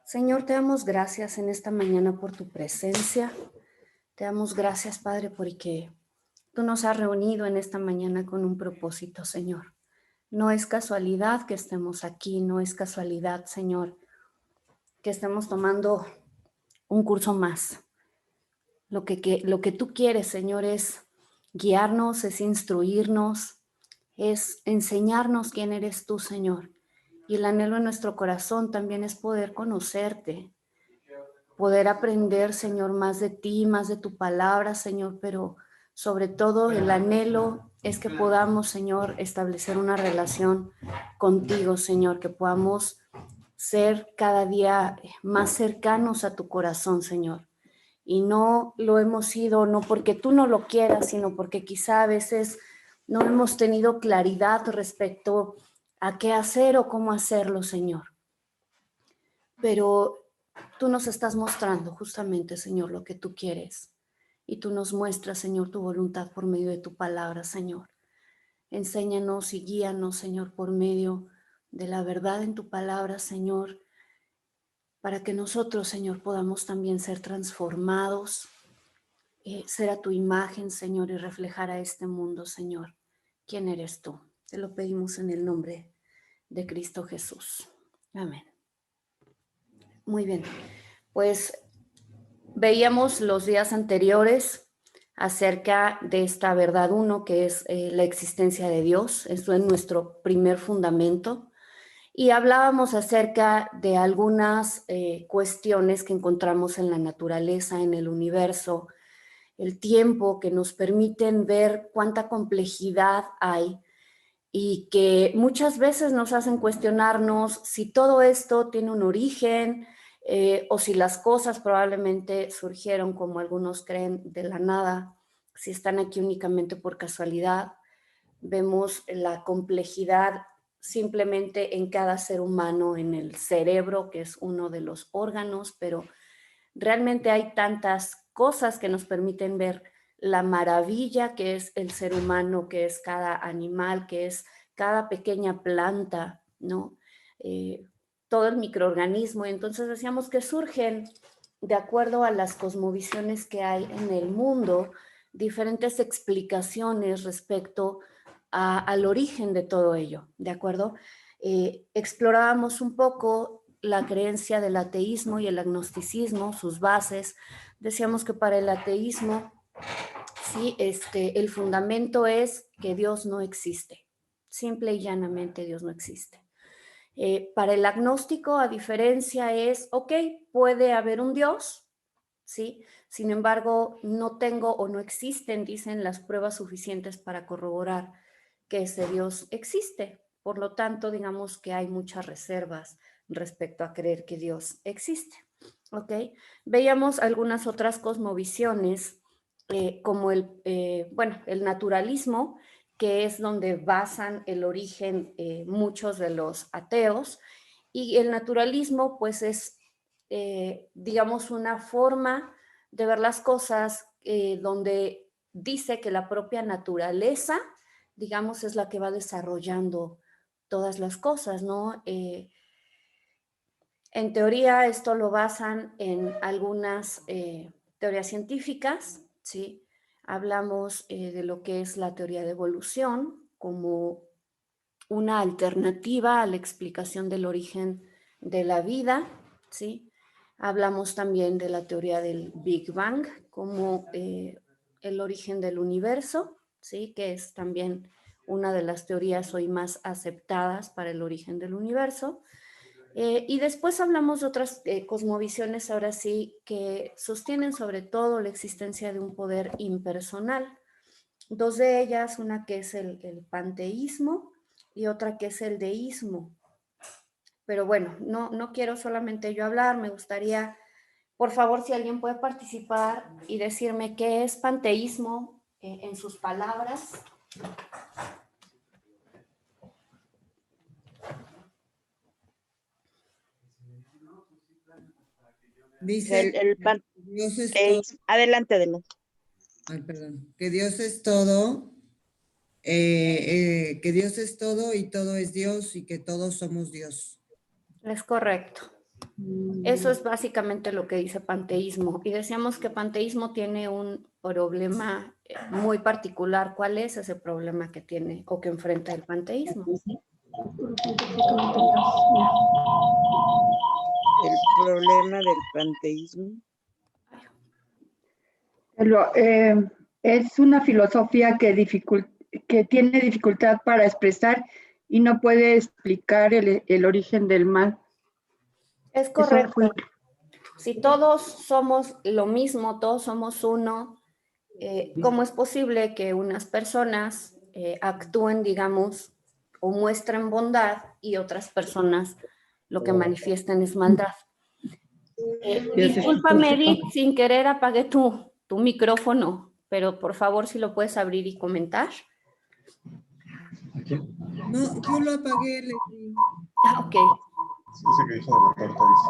Señor, te damos gracias en esta mañana por tu presencia. Te damos gracias, Padre, porque tú nos has reunido en esta mañana con un propósito, Señor. No es casualidad que estemos aquí, no es casualidad, Señor, que estemos tomando un curso más. Lo que tú quieres, Señor, es guiarnos, es instruirnos, es enseñarnos quién eres tú, Señor. Y el anhelo en nuestro corazón también es poder conocerte, poder aprender, Señor, más de ti, más de tu palabra, Señor, pero sobre todo el anhelo es que podamos, Señor, establecer una relación contigo, Señor, que podamos ser cada día más cercanos a tu corazón, Señor. Y no lo hemos sido, no porque tú no lo quieras, sino porque quizá a veces no hemos tenido claridad respecto a qué hacer o cómo hacerlo, Señor. Pero tú nos estás mostrando justamente, Señor, lo que tú quieres. Y tú nos muestras, Señor, tu voluntad por medio de tu palabra, Señor. Enséñanos y guíanos, Señor, por medio de la verdad en tu palabra, Señor, para que nosotros, Señor, podamos también ser transformados, ser a tu imagen, Señor, y reflejar a este mundo, Señor. ¿Quién eres tú? Te lo pedimos en el nombre de Cristo Jesús. Amén. Muy bien, pues veíamos los días anteriores acerca de esta verdad uno, que es la existencia de Dios. Esto es nuestro primer fundamento. Y hablábamos acerca de algunas cuestiones que encontramos en la naturaleza, en el universo, el tiempo, que nos permiten ver cuánta complejidad hay y que muchas veces nos hacen cuestionarnos si todo esto tiene un origen o si las cosas probablemente surgieron, como algunos creen, de la nada, si están aquí únicamente por casualidad. Vemos la complejidad simplemente en cada ser humano, en el cerebro, que es uno de los órganos, pero realmente hay tantas cosas que nos permiten ver la maravilla que es el ser humano, que es cada animal, que es cada pequeña planta, ¿no? Todo el microorganismo. Entonces decíamos que surgen, de acuerdo a las cosmovisiones que hay en el mundo, diferentes explicaciones respecto al origen de todo ello, ¿de acuerdo? Explorábamos un poco la creencia del ateísmo y el agnosticismo, sus bases. Decíamos que para el ateísmo, sí, el fundamento es que Dios no existe. Simple y llanamente Dios no existe. Para el agnóstico, a diferencia es, ok, puede haber un Dios, ¿sí? Sin embargo, no tengo o no existen, dicen, las pruebas suficientes para corroborar que ese Dios existe. Por lo tanto, digamos que hay muchas reservas respecto a creer que Dios existe. ¿Ok? Veíamos algunas otras cosmovisiones, como el naturalismo, que es donde basan el origen muchos de los ateos, y el naturalismo pues es, digamos, una forma de ver las cosas donde dice que la propia naturaleza, digamos, es la que va desarrollando todas las cosas, ¿no? En teoría, esto lo basan en algunas teorías científicas, ¿sí? Hablamos de lo que es la teoría de evolución como una alternativa a la explicación del origen de la vida, ¿sí? Hablamos también de la teoría del Big Bang como el origen del universo, ¿sí? Que es también una de las teorías hoy más aceptadas para el origen del universo. Y después hablamos de otras cosmovisiones, ahora sí, que sostienen sobre todo la existencia de un poder impersonal. Dos de ellas, una que es el panteísmo y otra que es el deísmo. Pero bueno, no quiero solamente yo hablar, me gustaría, por favor, si alguien puede participar y decirme qué es panteísmo en sus palabras. Dice Dios es todo. Adelante, adelante. Ay, perdón. Que Dios es todo. Que Dios es todo y todo es Dios y que todos somos Dios. Es correcto. Eso es básicamente lo que dice panteísmo. Y decíamos que panteísmo tiene un problema muy particular. ¿Cuál es ese problema que tiene o que enfrenta el panteísmo? El problema del panteísmo. Es una filosofía que tiene dificultad para expresar y no puede explicar el origen del mal. Es correcto. Si todos somos lo mismo, todos somos uno, ¿cómo es posible que unas personas actúen, digamos, o muestren bondad y otras personas lo que manifiestan es maldad? Discúlpame, Edith, sin querer apagué tu micrófono, pero por favor si lo puedes abrir y comentar. No, yo lo apagué, Leslie. Ah, ok. Ese que dijo de la carta dice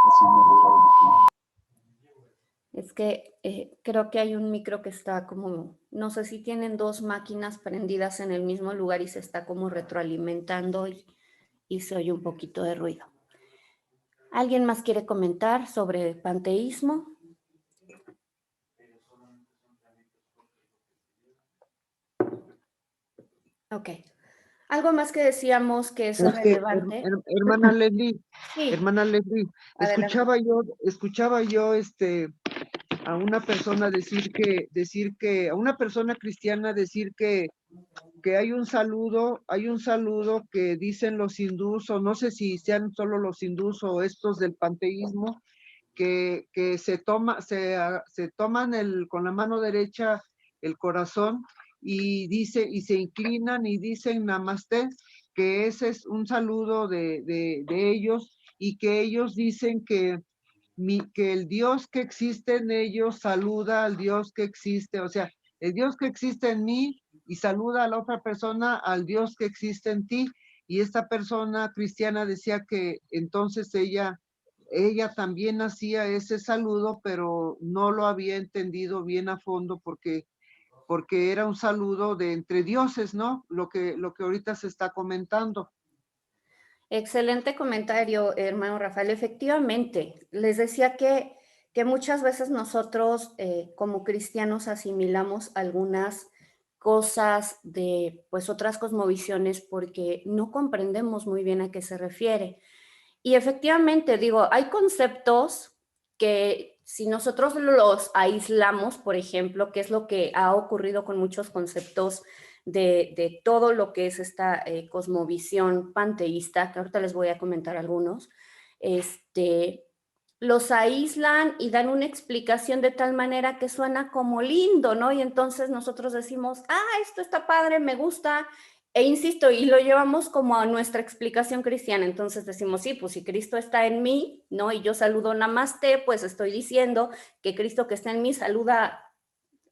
así muy Es que creo que hay un micro que está como, no sé si tienen dos máquinas prendidas en el mismo lugar y se está como retroalimentando y se oye un poquito de ruido. ¿Alguien más quiere comentar sobre panteísmo? Ok. Algo más que decíamos que es relevante. Hermana Leslie, Sí. hermana Leslie, escuchaba yo a una persona decir que a una persona cristiana decir que hay un saludo que dicen los hindús, o no sé si sean solo los hindús o estos del panteísmo, que se toman con la mano derecha el corazón y se inclinan y dicen namaste, que ese es un saludo de ellos, y que ellos dicen que el Dios que existe en ellos saluda al Dios que existe, o sea, el Dios que existe en mí y saluda a la otra persona al Dios que existe en ti. Y esta persona cristiana decía que entonces ella también hacía ese saludo, pero no lo había entendido bien a fondo porque era un saludo de entre dioses, ¿no? Lo que ahorita se está comentando. Excelente comentario, hermano Rafael. Efectivamente, les decía que muchas veces nosotros como cristianos asimilamos algunas cosas de pues otras cosmovisiones porque no comprendemos muy bien a qué se refiere. Y efectivamente, digo, hay conceptos que si nosotros los aislamos, por ejemplo, que es lo que ha ocurrido con muchos conceptos de todo lo que es esta cosmovisión panteísta, que ahorita les voy a comentar algunos, los aíslan y dan una explicación de tal manera que suena como lindo, ¿no? Y entonces nosotros decimos, esto está padre, me gusta, e insisto, y lo llevamos como a nuestra explicación cristiana. Entonces decimos, sí, pues si Cristo está en mí, ¿no? Y yo saludo namaste, pues estoy diciendo que Cristo que está en mí saluda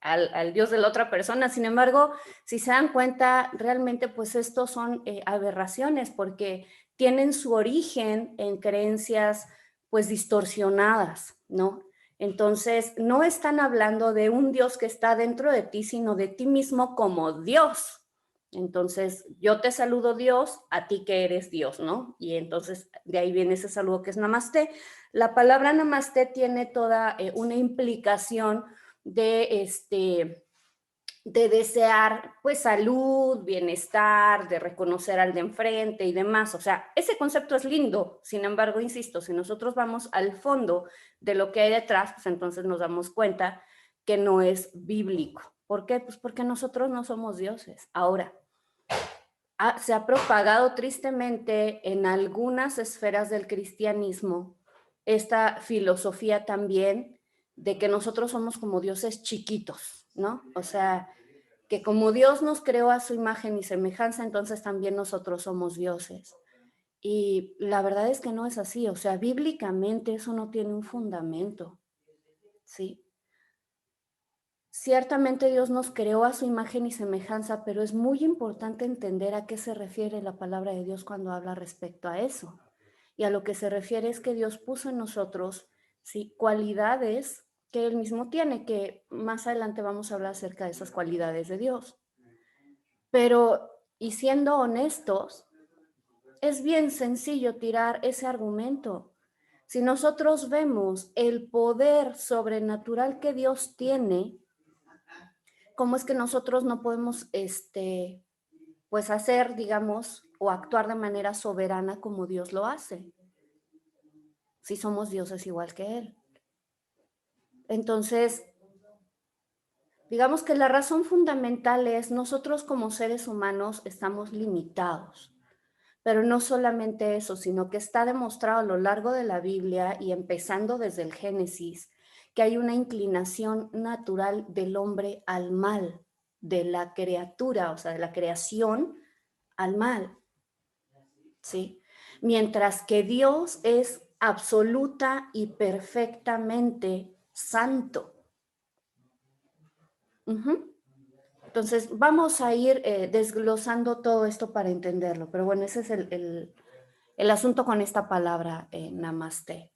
al Dios de la otra persona. Sin embargo, si se dan cuenta, realmente pues estos son aberraciones porque tienen su origen en creencias pues distorsionadas, ¿no? Entonces, no están hablando de un Dios que está dentro de ti, sino de ti mismo como Dios. Entonces, yo te saludo Dios, a ti que eres Dios, ¿no? Y entonces, de ahí viene ese saludo que es namaste. La palabra namaste tiene toda una implicación de desear pues salud, bienestar, de reconocer al de enfrente y demás. O sea, ese concepto es lindo. Sin embargo, insisto, si nosotros vamos al fondo de lo que hay detrás, pues entonces nos damos cuenta que no es bíblico. ¿Por qué? Pues porque nosotros no somos dioses. Ahora, se ha propagado tristemente en algunas esferas del cristianismo esta filosofía también de que nosotros somos como dioses chiquitos, ¿no? O sea, que como Dios nos creó a su imagen y semejanza, entonces también nosotros somos dioses. Y la verdad es que no es así, o sea, bíblicamente eso no tiene un fundamento, ¿sí? Ciertamente Dios nos creó a su imagen y semejanza, pero es muy importante entender a qué se refiere la palabra de Dios cuando habla respecto a eso. Y a lo que se refiere es que Dios puso en nosotros, ¿sí?, cualidades que Él mismo tiene, que más adelante vamos a hablar acerca de esas cualidades de Dios. Pero, y siendo honestos, es bien sencillo tirar ese argumento. Si nosotros vemos el poder sobrenatural que Dios tiene, ¿cómo es que nosotros no podemos pues hacer, digamos, o actuar de manera soberana como Dios lo hace? Si somos dioses igual que Él. Entonces, digamos que la razón fundamental es nosotros como seres humanos estamos limitados. Pero no solamente eso, sino que está demostrado a lo largo de la Biblia y empezando desde el Génesis, que hay una inclinación natural del hombre al mal, de la criatura, o sea, de la creación al mal, ¿sí? Mientras que Dios es absoluta y perfectamente santo. Entonces, vamos a ir desglosando todo esto para entenderlo, pero bueno, ese es el asunto con esta palabra, namaste.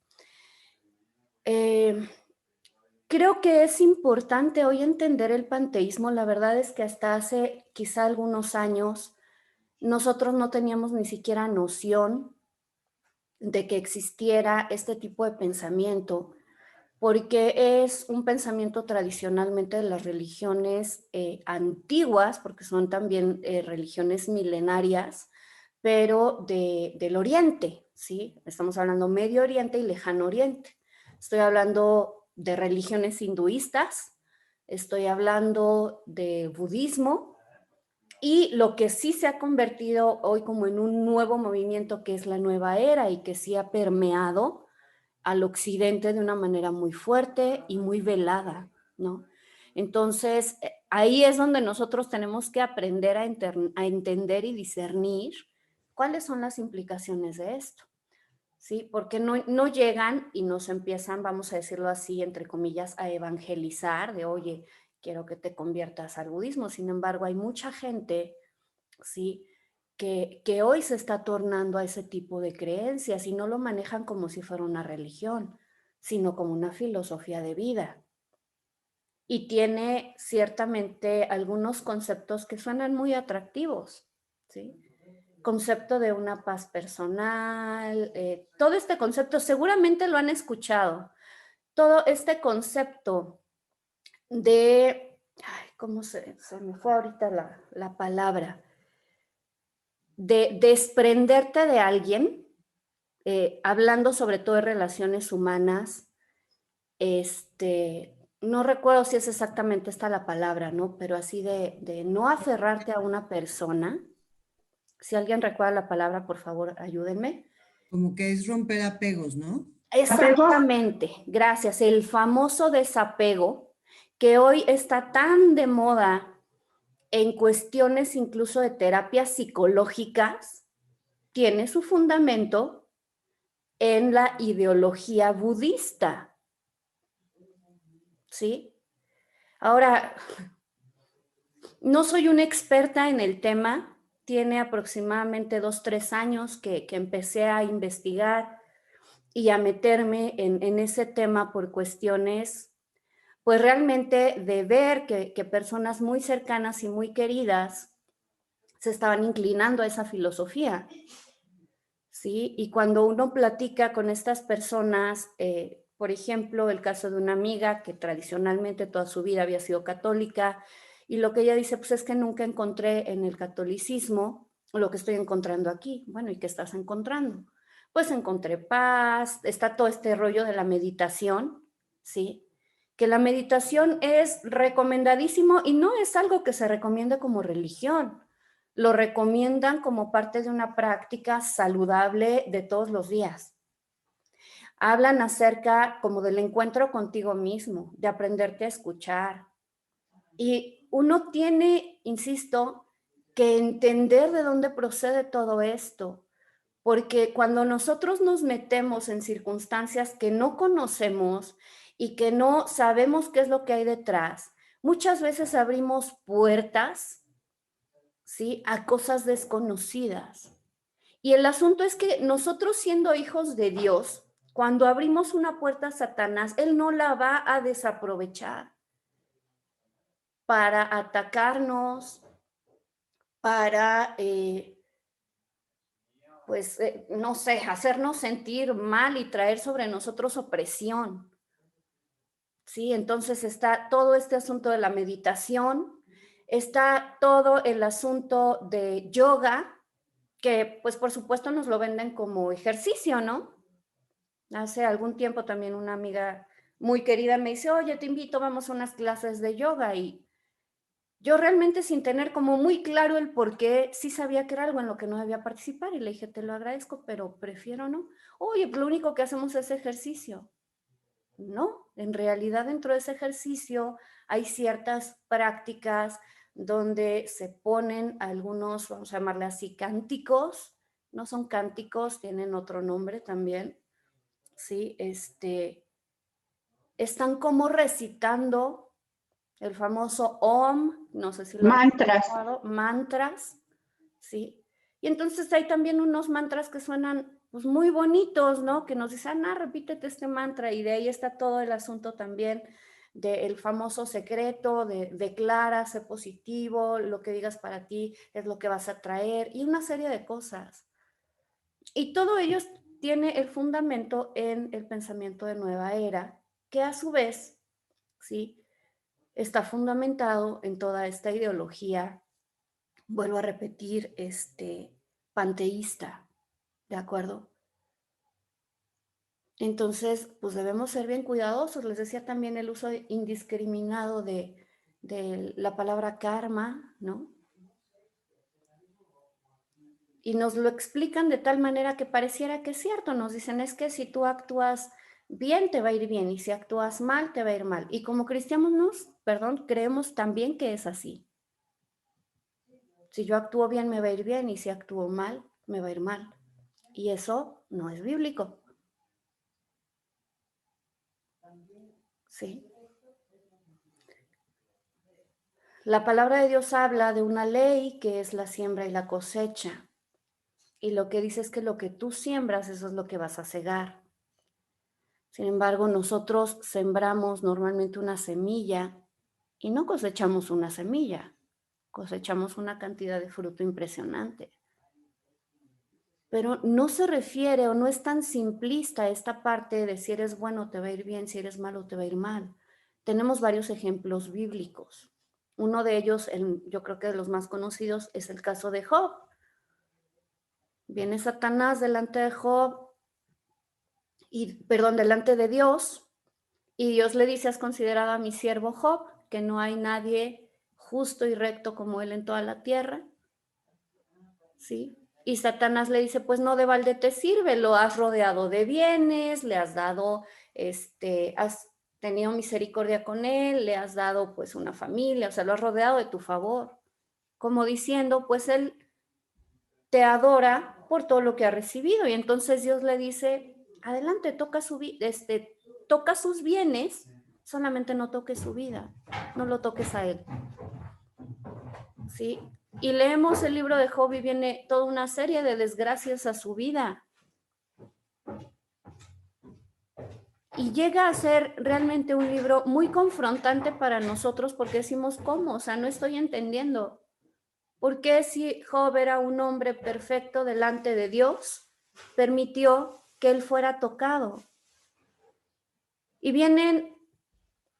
Creo que es importante hoy entender el panteísmo. La verdad es que hasta hace quizá algunos años nosotros no teníamos ni siquiera noción de que existiera este tipo de pensamiento, porque es un pensamiento tradicionalmente de las religiones antiguas, porque son también religiones milenarias, pero del Oriente, ¿sí? Estamos hablando Medio Oriente y Lejano Oriente. Estoy hablando de religiones hinduistas, estoy hablando de budismo, y lo que sí se ha convertido hoy como en un nuevo movimiento, que es la nueva era y que sí ha permeado al occidente de una manera muy fuerte y muy velada, ¿no? Entonces, ahí es donde nosotros tenemos que aprender a entender y discernir cuáles son las implicaciones de esto, ¿sí? Porque no llegan y nos empiezan, vamos a decirlo así, entre comillas, a evangelizar de, oye, quiero que te conviertas al budismo. Sin embargo, hay mucha gente, ¿sí?, que hoy se está tornando a ese tipo de creencias y no lo manejan como si fuera una religión, sino como una filosofía de vida. Y tiene ciertamente algunos conceptos que suenan muy atractivos, ¿sí? Concepto de una paz personal, todo este concepto seguramente lo han escuchado, todo este concepto de, ay, ¿cómo se me fue ahorita la palabra? De desprenderte de alguien, hablando sobre todo de relaciones humanas, no recuerdo si es exactamente esta la palabra, ¿no? Pero así de no aferrarte a una persona. Si alguien recuerda la palabra, por favor, ayúdenme. Como que es romper apegos, ¿no? Exactamente, gracias. El famoso desapego que hoy está tan de moda en cuestiones incluso de terapias psicológicas, tiene su fundamento en la ideología budista, ¿sí? Ahora, no soy una experta en el tema, tiene aproximadamente 2, 3 años que empecé a investigar y a meterme en ese tema por cuestiones, pues realmente de ver que personas muy cercanas y muy queridas se estaban inclinando a esa filosofía, ¿sí? Y cuando uno platica con estas personas, por ejemplo, el caso de una amiga que tradicionalmente toda su vida había sido católica, y lo que ella dice, pues es que nunca encontré en el catolicismo lo que estoy encontrando aquí. Bueno, ¿y qué estás encontrando? Pues encontré paz, está todo este rollo de la meditación, ¿sí? Que la meditación es recomendadísimo y no es algo que se recomiende como religión. Lo recomiendan como parte de una práctica saludable de todos los días. Hablan acerca como del encuentro contigo mismo, de aprenderte a escuchar. Y uno tiene, insisto, que entender de dónde procede todo esto, porque cuando nosotros nos metemos en circunstancias que no conocemos y que no sabemos qué es lo que hay detrás, muchas veces abrimos puertas, ¿sí?, a cosas desconocidas. Y el asunto es que nosotros, siendo hijos de Dios, cuando abrimos una puerta a Satanás, él no la va a desaprovechar para atacarnos, para pues, no sé, hacernos sentir mal y traer sobre nosotros opresión. Sí, entonces está todo este asunto de la meditación, está todo el asunto de yoga, que pues por supuesto nos lo venden como ejercicio, ¿no? Hace algún tiempo también una amiga muy querida me dice, oye, te invito, vamos a unas clases de yoga, y yo realmente sin tener como muy claro el por qué, sí sabía que era algo en lo que no debía participar, y le dije, te lo agradezco, pero prefiero no. Oye, pues lo único que hacemos es ejercicio. No, en realidad dentro de ese ejercicio hay ciertas prácticas donde se ponen algunos, vamos a llamarle así, cánticos. No son cánticos, tienen otro nombre también, ¿sí? Están como recitando el famoso Om, no sé si lo han Mantras. escuchado, mantras, ¿sí? Y entonces hay también unos mantras que suenan pues muy bonitos, ¿no? Que nos dicen, repítete este mantra, y de ahí está todo el asunto también del famoso secreto, de declara, sé positivo, lo que digas para ti es lo que vas a traer, y una serie de cosas. Y todo ello tiene el fundamento en el pensamiento de nueva era, que a su vez, ¿sí?, está fundamentado en toda esta ideología, vuelvo a repetir, panteísta, ¿de acuerdo? Entonces, pues debemos ser bien cuidadosos. Les decía también el uso indiscriminado de la palabra karma, ¿no? Y nos lo explican de tal manera que pareciera que es cierto. Nos dicen, es que si tú actúas bien, te va a ir bien, y si actúas mal, te va a ir mal. Y como cristianos, creemos también que es así. Si yo actúo bien, me va a ir bien, y si actúo mal, me va a ir mal. Y eso no es bíblico. ¿Sí? La palabra de Dios habla de una ley que es la siembra y la cosecha. Y lo que dice es que lo que tú siembras, eso es lo que vas a cegar. Sin embargo, nosotros sembramos normalmente una semilla y no cosechamos una semilla, cosechamos una cantidad de fruto impresionante. Pero no se refiere, o no es tan simplista esta parte de si eres bueno te va a ir bien, si eres malo te va a ir mal. Tenemos varios ejemplos bíblicos. Uno de ellos, yo creo que de los más conocidos, es el caso de Job. Viene Satanás delante de Job, delante de Dios, y Dios le dice, ¿has considerado a mi siervo Job, que no hay nadie justo y recto como él en toda la tierra? ¿Sí? Y Satanás le dice, pues no de balde te sirve, lo has rodeado de bienes, le has dado, has tenido misericordia con él, le has dado pues una familia, o sea, lo has rodeado de tu favor. Como diciendo, pues él te adora por todo lo que ha recibido. Y entonces Dios le dice, adelante, toca sus bienes, solamente no toques su vida, no lo toques a él. ¿Sí? Y leemos el libro de Job y viene toda una serie de desgracias a su vida. Y llega a ser realmente un libro muy confrontante para nosotros, porque decimos, ¿cómo? O sea, no estoy entendiendo. ¿Por qué, si Job era un hombre perfecto delante de Dios, permitió que él fuera tocado? Y vienen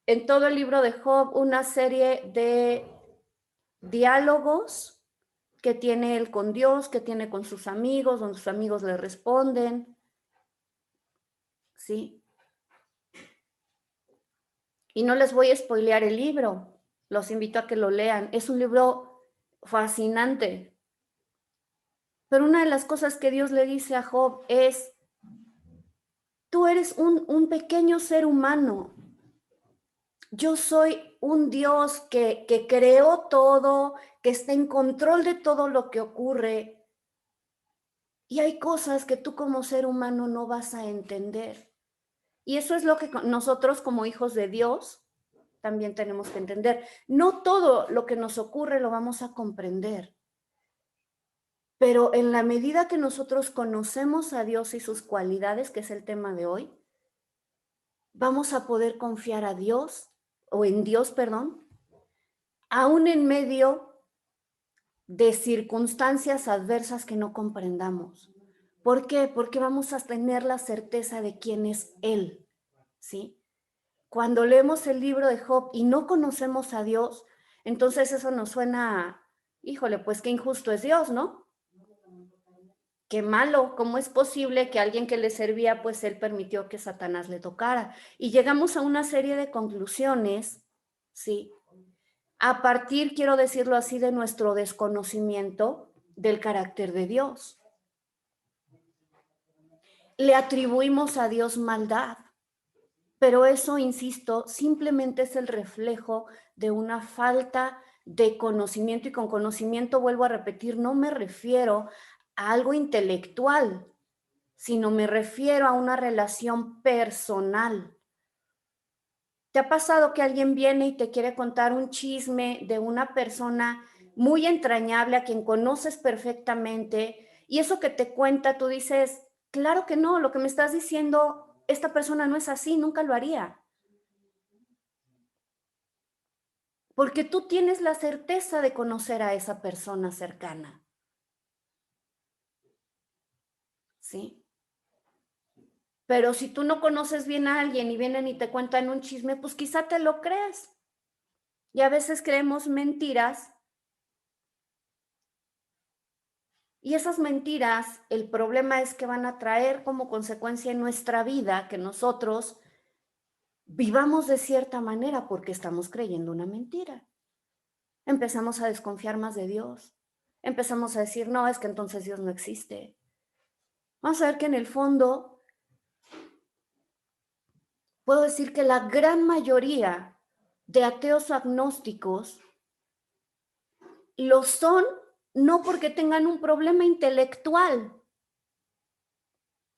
en todo el libro de Job una serie de diálogos que tiene él con Dios, que tiene con sus amigos, donde sus amigos le responden, ¿sí? Y no les voy a spoilear el libro, los invito a que lo lean. Es un libro fascinante. Pero una de las cosas que Dios le dice a Job es, tú eres un pequeño ser humano. Yo soy un Dios que creó todo, que está en control de todo lo que ocurre. Y hay cosas que tú como ser humano no vas a entender. Y eso es lo que nosotros como hijos de Dios también tenemos que entender. No todo lo que nos ocurre lo vamos a comprender. Pero en la medida que nosotros conocemos a Dios y sus cualidades, que es el tema de hoy, vamos a poder confiar en Dios, aún en medio de circunstancias adversas que no comprendamos. ¿Por qué? Porque vamos a tener la certeza de quién es Él, ¿sí? Cuando leemos el libro de Job y no conocemos a Dios, entonces eso nos suena a, híjole, pues qué injusto es Dios, ¿no? Qué malo, ¿cómo es posible que alguien que le servía, pues él permitió que Satanás le tocara? Y llegamos a una serie de conclusiones, ¿sí? A partir, quiero decirlo así, de nuestro desconocimiento del carácter de Dios. Le atribuimos a Dios maldad, pero eso, insisto, simplemente es el reflejo de una falta de conocimiento, y con conocimiento, vuelvo a repetir, no me refiero a algo intelectual, sino me refiero a una relación personal. ¿Te ha pasado que alguien viene y te quiere contar un chisme de una persona muy entrañable a quien conoces perfectamente, y eso que te cuenta, tú dices, claro que no, lo que me estás diciendo, esta persona no es así, nunca lo haría? Porque tú tienes la certeza de conocer a esa persona cercana, ¿sí? Pero si tú no conoces bien a alguien y vienen y te cuentan un chisme, pues quizá te lo crees. Y a veces creemos mentiras. Y esas mentiras, el problema es que van a traer como consecuencia en nuestra vida que nosotros vivamos de cierta manera porque estamos creyendo una mentira. Empezamos a desconfiar más de Dios. Empezamos a decir, no, es que entonces Dios no existe. Vamos a ver que en el fondo puedo decir que la gran mayoría de ateos o agnósticos lo son no porque tengan un problema intelectual,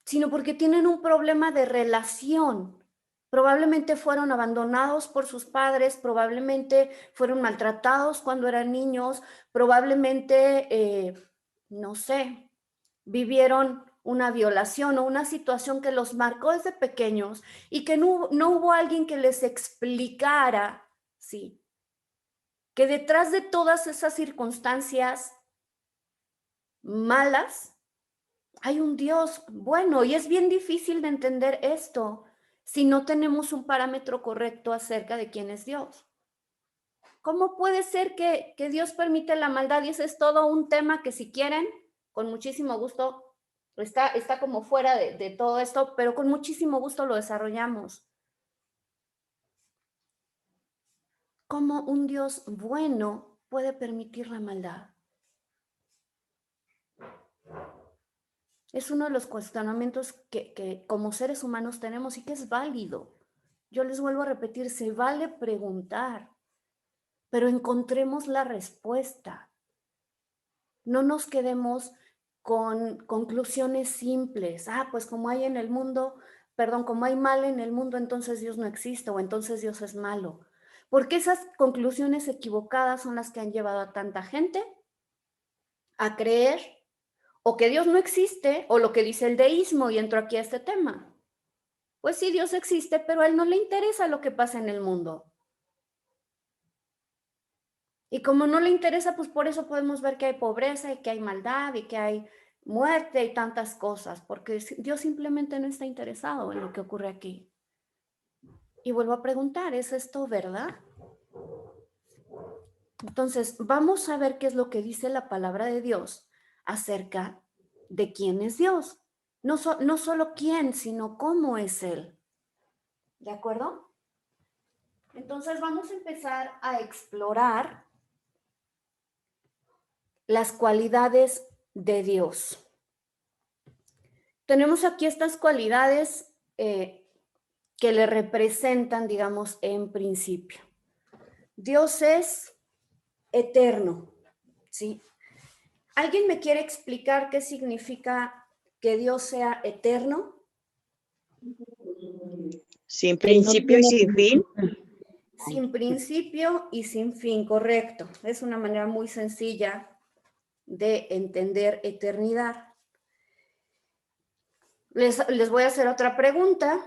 sino porque tienen un problema de relación. Probablemente fueron abandonados por sus padres, probablemente fueron maltratados cuando eran niños, probablemente, no sé, vivieron una violación o una situación que los marcó desde pequeños y que no hubo alguien que les explicara, sí, que detrás de todas esas circunstancias malas hay un Dios bueno, y es bien difícil de entender esto si no tenemos un parámetro correcto acerca de quién es Dios. ¿Cómo puede ser que Dios permite la maldad? Y ese es todo un tema que, si quieren, con muchísimo gusto, está como fuera de todo esto, pero con muchísimo gusto lo desarrollamos. ¿Cómo un Dios bueno puede permitir la maldad? Es uno de los cuestionamientos que como seres humanos tenemos y que es válido. Yo les vuelvo a repetir, se vale preguntar, pero encontremos la respuesta. No nos quedemos con conclusiones simples. Pues como hay en el mundo, como hay mal en el mundo, entonces Dios no existe o entonces Dios es malo. Porque esas conclusiones equivocadas son las que han llevado a tanta gente a creer o que Dios no existe, o lo que dice el deísmo, y entro aquí a este tema. Pues sí, Dios existe, pero a él no le interesa lo que pasa en el mundo. Y como no le interesa, pues por eso podemos ver que hay pobreza y que hay maldad y que hay muerte y tantas cosas, porque Dios simplemente no está interesado en lo que ocurre aquí. Y vuelvo a preguntar, ¿es esto verdad? Entonces, vamos a ver qué es lo que dice la palabra de Dios acerca de quién es Dios. No solo quién, sino cómo es Él. ¿De acuerdo? Entonces vamos a empezar a explorar las cualidades de Dios. Tenemos aquí estas cualidades que le representan, digamos, en principio. Dios es eterno, ¿sí? ¿Alguien me quiere explicar qué significa que Dios sea eterno? Sin principio y sin fin. Sin principio y sin fin, correcto. Es una manera muy sencilla de entender eternidad. Les voy a hacer otra pregunta.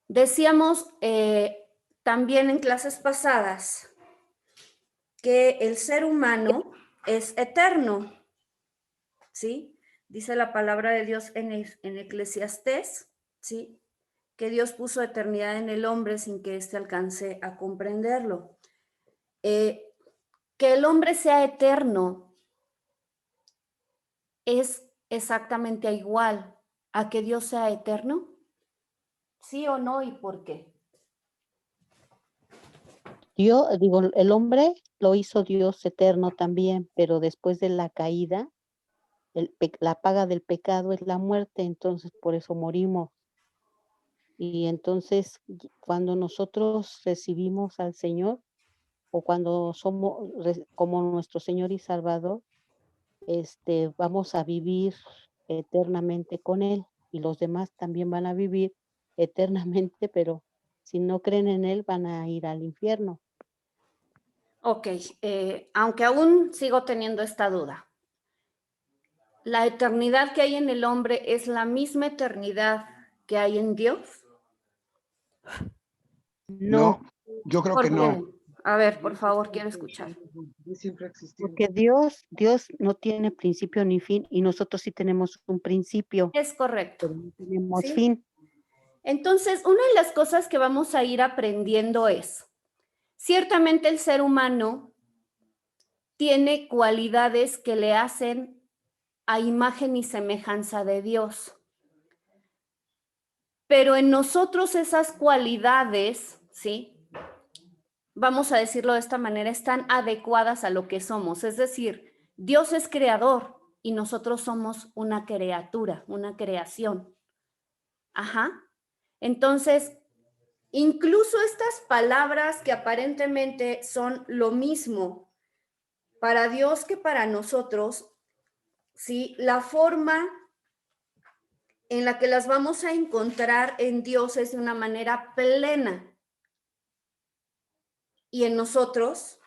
Decíamos también en clases pasadas que el ser humano es eterno, ¿sí? Dice la palabra de Dios en Eclesiastés, ¿sí? Que Dios puso eternidad en el hombre sin que éste alcance a comprenderlo. Que el hombre sea eterno es exactamente igual a que Dios sea eterno. ¿Sí o no y por qué? El hombre lo hizo Dios eterno también, pero después de la caída, la paga del pecado es la muerte, entonces por eso morimos. Y entonces cuando nosotros recibimos al Señor, o cuando somos como nuestro Señor y Salvador, vamos a vivir eternamente con Él, y los demás también van a vivir eternamente, pero si no creen en Él van a ir al infierno. Ok, aunque aún sigo teniendo esta duda. ¿La eternidad que hay en el hombre es la misma eternidad que hay en Dios? No, Yo creo ¿Por que qué? no. A ver, por favor, quiero escuchar. Siempre ha existido. porque Dios no tiene principio ni fin, y nosotros sí tenemos un principio, Es correcto. pero no tenemos ¿Sí? fin. Entonces, una de las cosas que vamos a ir aprendiendo es, ciertamente el ser humano tiene cualidades que le hacen a imagen y semejanza de Dios. Pero en nosotros esas cualidades, ¿sí? Vamos a decirlo de esta manera, están adecuadas a lo que somos. Es decir, Dios es creador y nosotros somos una criatura, una creación. Ajá. Entonces, incluso estas palabras que aparentemente son lo mismo para Dios que para nosotros, ¿sí? La forma en la que las vamos a encontrar en Dios es de una manera plena. Y en nosotros,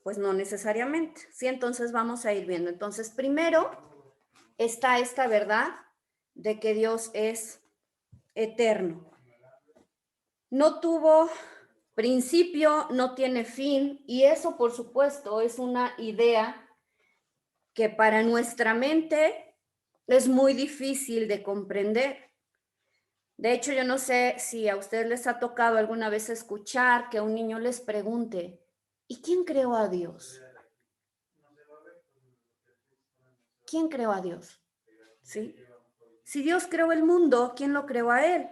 pues no necesariamente, ¿sí? Entonces vamos a ir viendo. Entonces, primero está esta verdad de que Dios es eterno. No tuvo principio, no tiene fin, y eso, por supuesto, es una idea que para nuestra mente es muy difícil de comprender. De hecho, yo no sé si a ustedes les ha tocado alguna vez escuchar que un niño les pregunte, ¿y quién creó a Dios? ¿Quién creó a Dios? ¿Sí? Si Dios creó el mundo, ¿quién lo creó a él?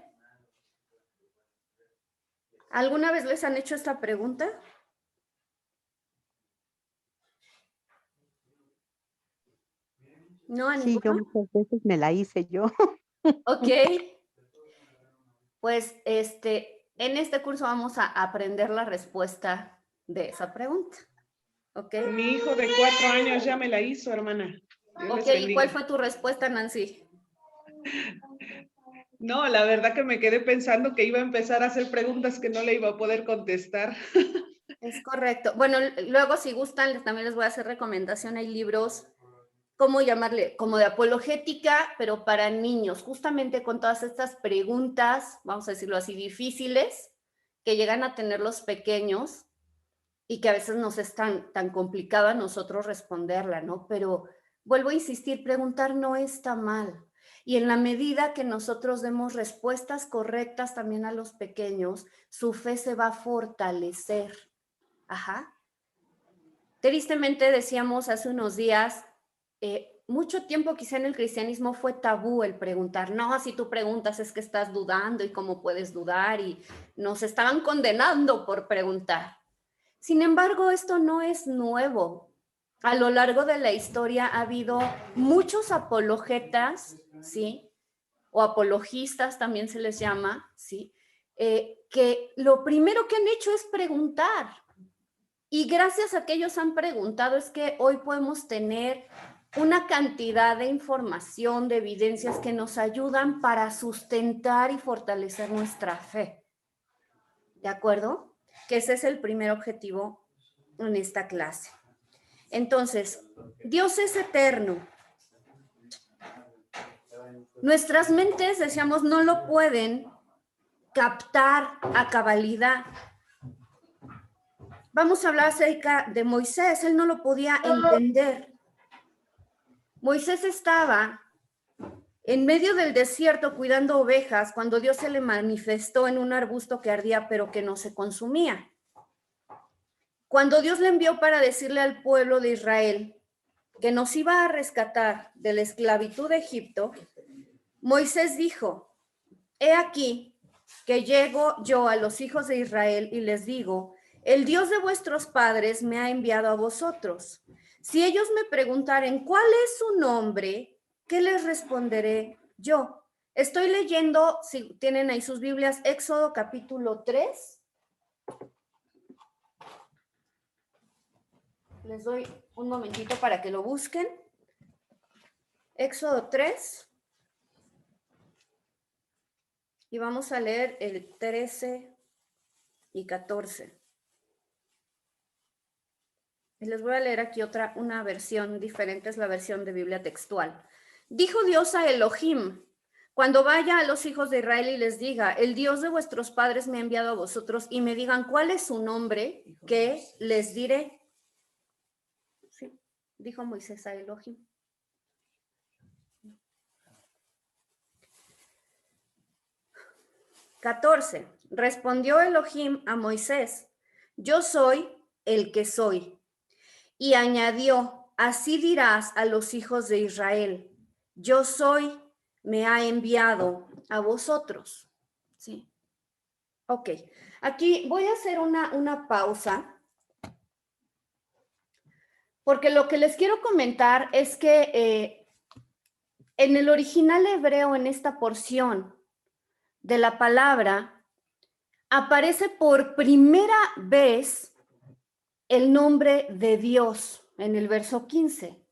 ¿Alguna vez les han hecho esta pregunta? ¿No a Sí, yo ninguno? muchas veces me la hice yo. Ok. Pues en este curso vamos a aprender la respuesta de esa pregunta. ¿Ok? Mi hijo de 4 años ya me la hizo, hermana. Dios les Ok, ¿y bendiga. cuál fue tu respuesta, Nancy? No, la verdad que me quedé pensando que iba a empezar a hacer preguntas que no le iba a poder contestar. Es correcto. Bueno, luego si gustan, también les voy a hacer recomendación. Hay libros, ¿cómo llamarle? Como de apologética, pero para niños, justamente con todas estas preguntas, vamos a decirlo así, difíciles, que llegan a tener los pequeños y que a veces nos es tan complicado a nosotros responderla, ¿no? Pero vuelvo a insistir, preguntar no está mal. Y en la medida que nosotros demos respuestas correctas también a los pequeños, su fe se va a fortalecer. Ajá. Tristemente decíamos hace unos días, mucho tiempo quizá en el cristianismo fue tabú el preguntar, no, si tú preguntas es que estás dudando y cómo puedes dudar, y nos estaban condenando por preguntar. Sin embargo, esto no es nuevo. A lo largo de la historia ha habido muchos apologetas, ¿sí? O apologistas también se les llama, ¿sí? Que lo primero que han hecho es preguntar. Y gracias a que ellos han preguntado es que hoy podemos tener una cantidad de información, de evidencias que nos ayudan para sustentar y fortalecer nuestra fe. ¿De acuerdo? Que ese es el primer objetivo en esta clase. Entonces, Dios es eterno. Nuestras mentes, decíamos, no lo pueden captar a cabalidad. Vamos a hablar acerca de Moisés, él no lo podía entender. Moisés estaba en medio del desierto cuidando ovejas cuando Dios se le manifestó en un arbusto que ardía pero que no se consumía. Cuando Dios le envió para decirle al pueblo de Israel que nos iba a rescatar de la esclavitud de Egipto, Moisés dijo: he aquí que llego yo a los hijos de Israel y les digo: el Dios de vuestros padres me ha enviado a vosotros. Si ellos me preguntaren cuál es su nombre, ¿qué les responderé yo? Estoy leyendo, si tienen ahí sus Biblias, Éxodo capítulo 3. Les doy un momentito para que lo busquen. Éxodo 3. Y vamos a leer el 13 y 14. Y les voy a leer aquí una versión diferente, es la versión de Biblia textual. Dijo Dios a Elohim: cuando vaya a los hijos de Israel y les diga: el Dios de vuestros padres me ha enviado a vosotros, y me digan cuál es su nombre, ¿qué les diré? Sí, dijo Moisés a Elohim. (14) Respondió Elohim a Moisés: yo soy el que soy. Y añadió: así dirás a los hijos de Israel: yo soy, me ha enviado a vosotros. ¿Sí? Ok, aquí voy a hacer una pausa, porque lo que les quiero comentar es que en el original hebreo, en esta porción de la palabra, aparece por primera vez el nombre de Dios en el verso 15.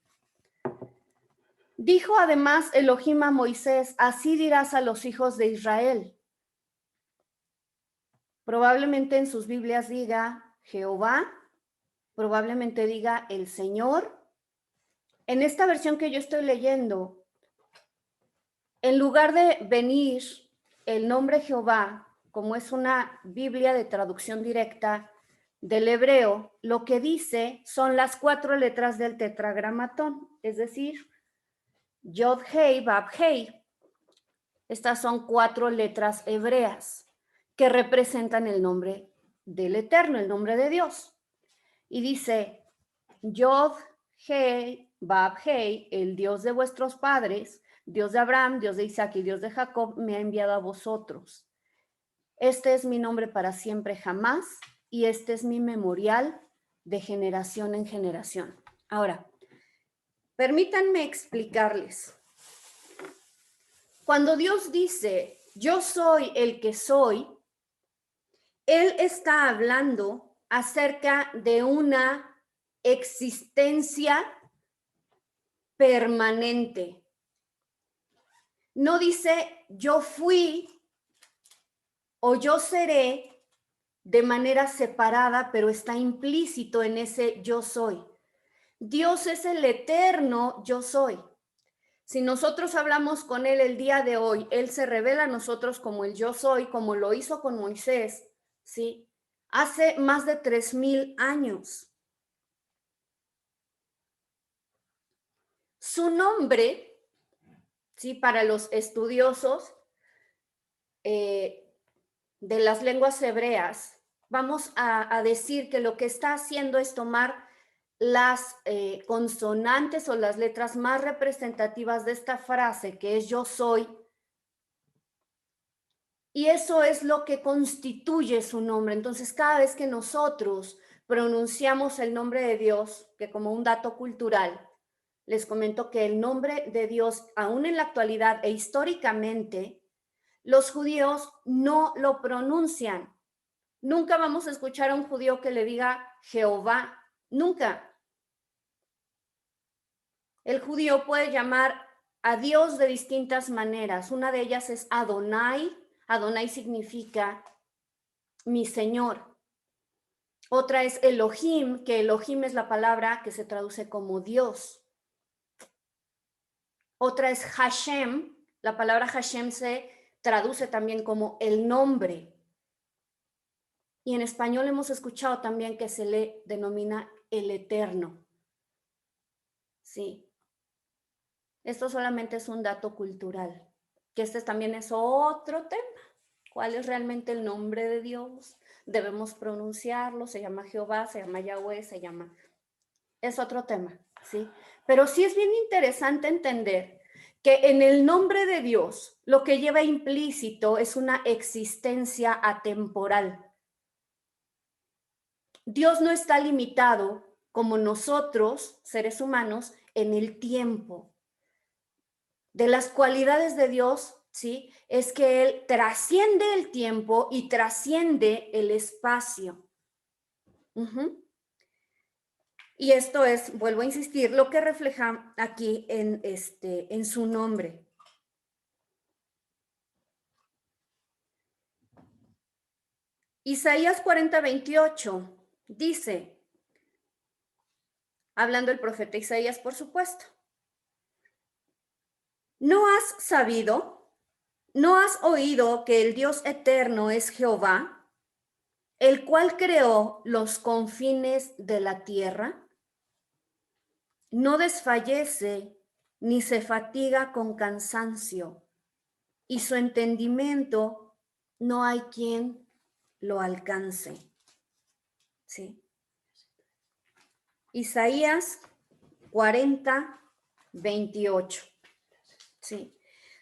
Dijo además Elohim a Moisés: así dirás a los hijos de Israel. Probablemente en sus Biblias diga Jehová, probablemente diga el Señor. En esta versión que yo estoy leyendo, en lugar de venir el nombre Jehová, como es una Biblia de traducción directa del hebreo, lo que dice son las 4 letras del tetragramatón, es decir, Yod Hei Bab Hei. Estas son 4 letras hebreas que representan el nombre del Eterno, el nombre de Dios. Y dice: Yod Hei Bab Hei, el Dios de vuestros padres, Dios de Abraham, Dios de Isaac y Dios de Jacob, me ha enviado a vosotros. Este es mi nombre para siempre jamás, y este es mi memorial de generación en generación. Ahora, permítanme explicarles. Cuando Dios dice: yo soy el que soy, Él está hablando acerca de una existencia permanente. No dice yo fui o yo seré de manera separada, pero está implícito en ese yo soy. Dios es el eterno yo soy. Si nosotros hablamos con Él el día de hoy, Él se revela a nosotros como el yo soy, como lo hizo con Moisés, ¿sí? Hace más de 3000 años. Su nombre, ¿sí? Para los estudiosos de las lenguas hebreas, vamos a decir que lo que está haciendo es tomar las consonantes o las letras más representativas de esta frase, que es yo soy, y eso es lo que constituye su nombre. Entonces, cada vez que nosotros pronunciamos el nombre de Dios, que como un dato cultural, les comento que el nombre de Dios, aún en la actualidad e históricamente, los judíos no lo pronuncian. Nunca vamos a escuchar a un judío que le diga Jehová, nunca. El judío puede llamar a Dios de distintas maneras. Una de ellas es Adonai. Adonai significa mi Señor. Otra es Elohim, que Elohim es la palabra que se traduce como Dios. Otra es Hashem. La palabra Hashem se traduce también como el nombre. Y en español hemos escuchado también que se le denomina el Eterno. Sí. Esto solamente es un dato cultural, que este también es otro tema. ¿Cuál es realmente el nombre de Dios? Debemos pronunciarlo, se llama Jehová, se llama Yahweh, se llama... Es otro tema, ¿sí? Pero sí es bien interesante entender que en el nombre de Dios lo que lleva implícito es una existencia atemporal. Dios no está limitado como nosotros, seres humanos, en el tiempo. De las cualidades de Dios, ¿sí? Es que Él trasciende el tiempo y trasciende el espacio. Y esto es, vuelvo a insistir, lo que refleja aquí en su nombre. Isaías 40:28 dice, hablando el profeta Isaías, por supuesto, ¿no has sabido, no has oído que el Dios eterno es Jehová, el cual creó los confines de la tierra? No desfallece ni se fatiga con cansancio, y su entendimiento no hay quien lo alcance. ¿Sí? Isaías 40:28. ¿Sí?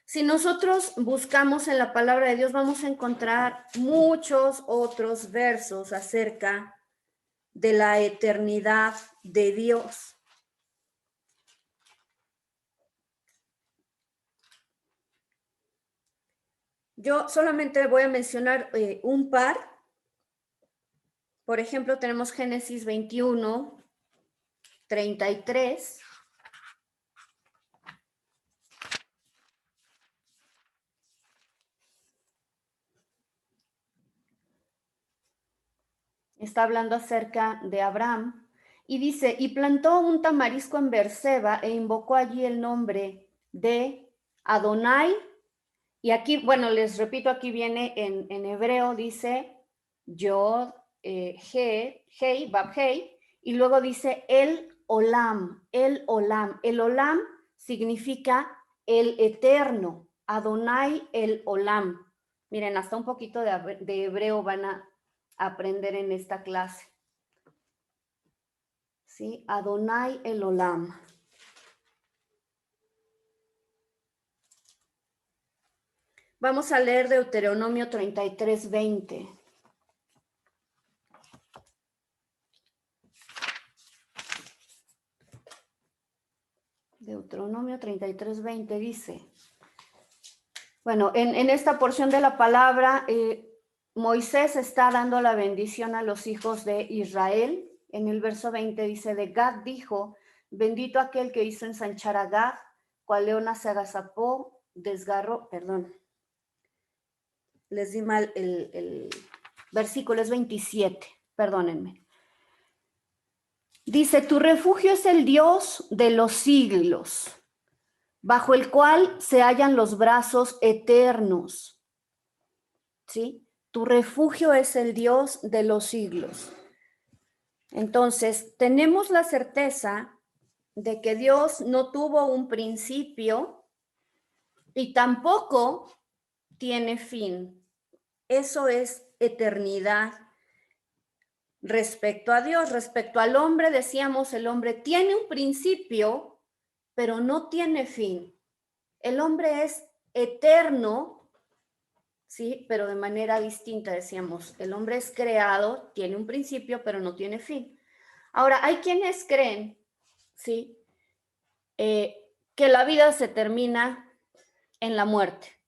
Si nosotros buscamos en la palabra de Dios, vamos a encontrar muchos otros versos acerca de la eternidad de Dios. Yo solamente voy a mencionar un par. Por ejemplo, tenemos Génesis 21:33. Está hablando acerca de Abraham y dice, y plantó un tamarisco en Beerseba e invocó allí el nombre de Adonai. Y aquí, bueno, les repito, aquí viene en hebreo, dice Yod, Hei, Bab Hei, y luego dice el Olam, el Olam. El Olam significa el eterno, Adonai el Olam. Miren, hasta un poquito de hebreo van a aprender en esta clase. ¿Sí? Adonai el Olam. Vamos a leer Deuteronomio 33:20. Deuteronomio 33:20 dice, bueno, en esta porción de la palabra, Moisés está dando la bendición a los hijos de Israel. En el verso 20 dice, de Gad dijo, bendito aquel que hizo ensanchar a Gad, cual leona se agazapó, desgarró, perdón, les di mal el versículo, es 27, perdónenme. Dice, tu refugio es el Dios de los siglos, bajo el cual se hallan los brazos eternos. ¿Sí? Tu refugio es el Dios de los siglos. Entonces, tenemos la certeza de que Dios no tuvo un principio y tampoco tiene fin. Eso es eternidad. Respecto a Dios, respecto al hombre, decíamos, el hombre tiene un principio, pero no tiene fin. El hombre es eterno, ¿sí? Pero de manera distinta, decíamos, el hombre es creado, tiene un principio, pero no tiene fin. Ahora, hay quienes creen, ¿sí? Que la vida se termina en la muerte.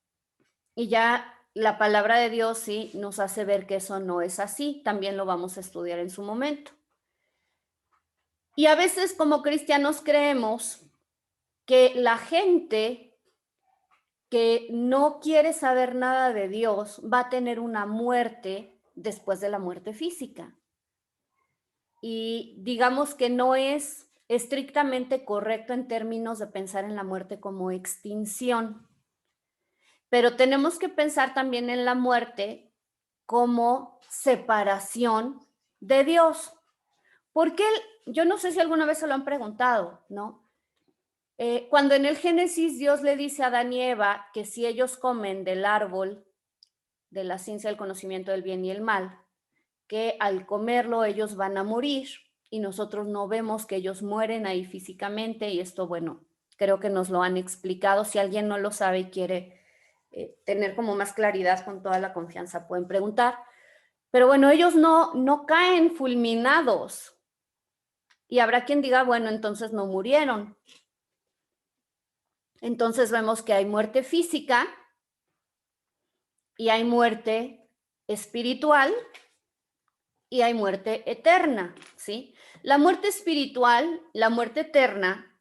Y ya la palabra de Dios sí nos hace ver que eso no es así. También lo vamos a estudiar en su momento. Y a veces como cristianos creemos que la gente que no quiere saber nada de Dios va a tener una muerte después de la muerte física. Y digamos que no es estrictamente correcto en términos de pensar en la muerte como extinción. Pero tenemos que pensar también en la muerte como separación de Dios. Porque yo no sé si alguna vez se lo han preguntado, ¿no? Cuando en el Génesis Dios le dice a Adán y Eva que si ellos comen del árbol de la ciencia del conocimiento del bien y el mal, que al comerlo ellos van a morir y nosotros no vemos que ellos mueren ahí físicamente, y esto, bueno, creo que nos lo han explicado. Si alguien no lo sabe y quiere tener como más claridad, con toda la confianza pueden preguntar. Pero bueno, ellos no caen fulminados. Y habrá quien diga, bueno, entonces no murieron. Entonces vemos que hay muerte física y hay muerte espiritual y hay muerte eterna, ¿sí? La muerte espiritual, la muerte eterna,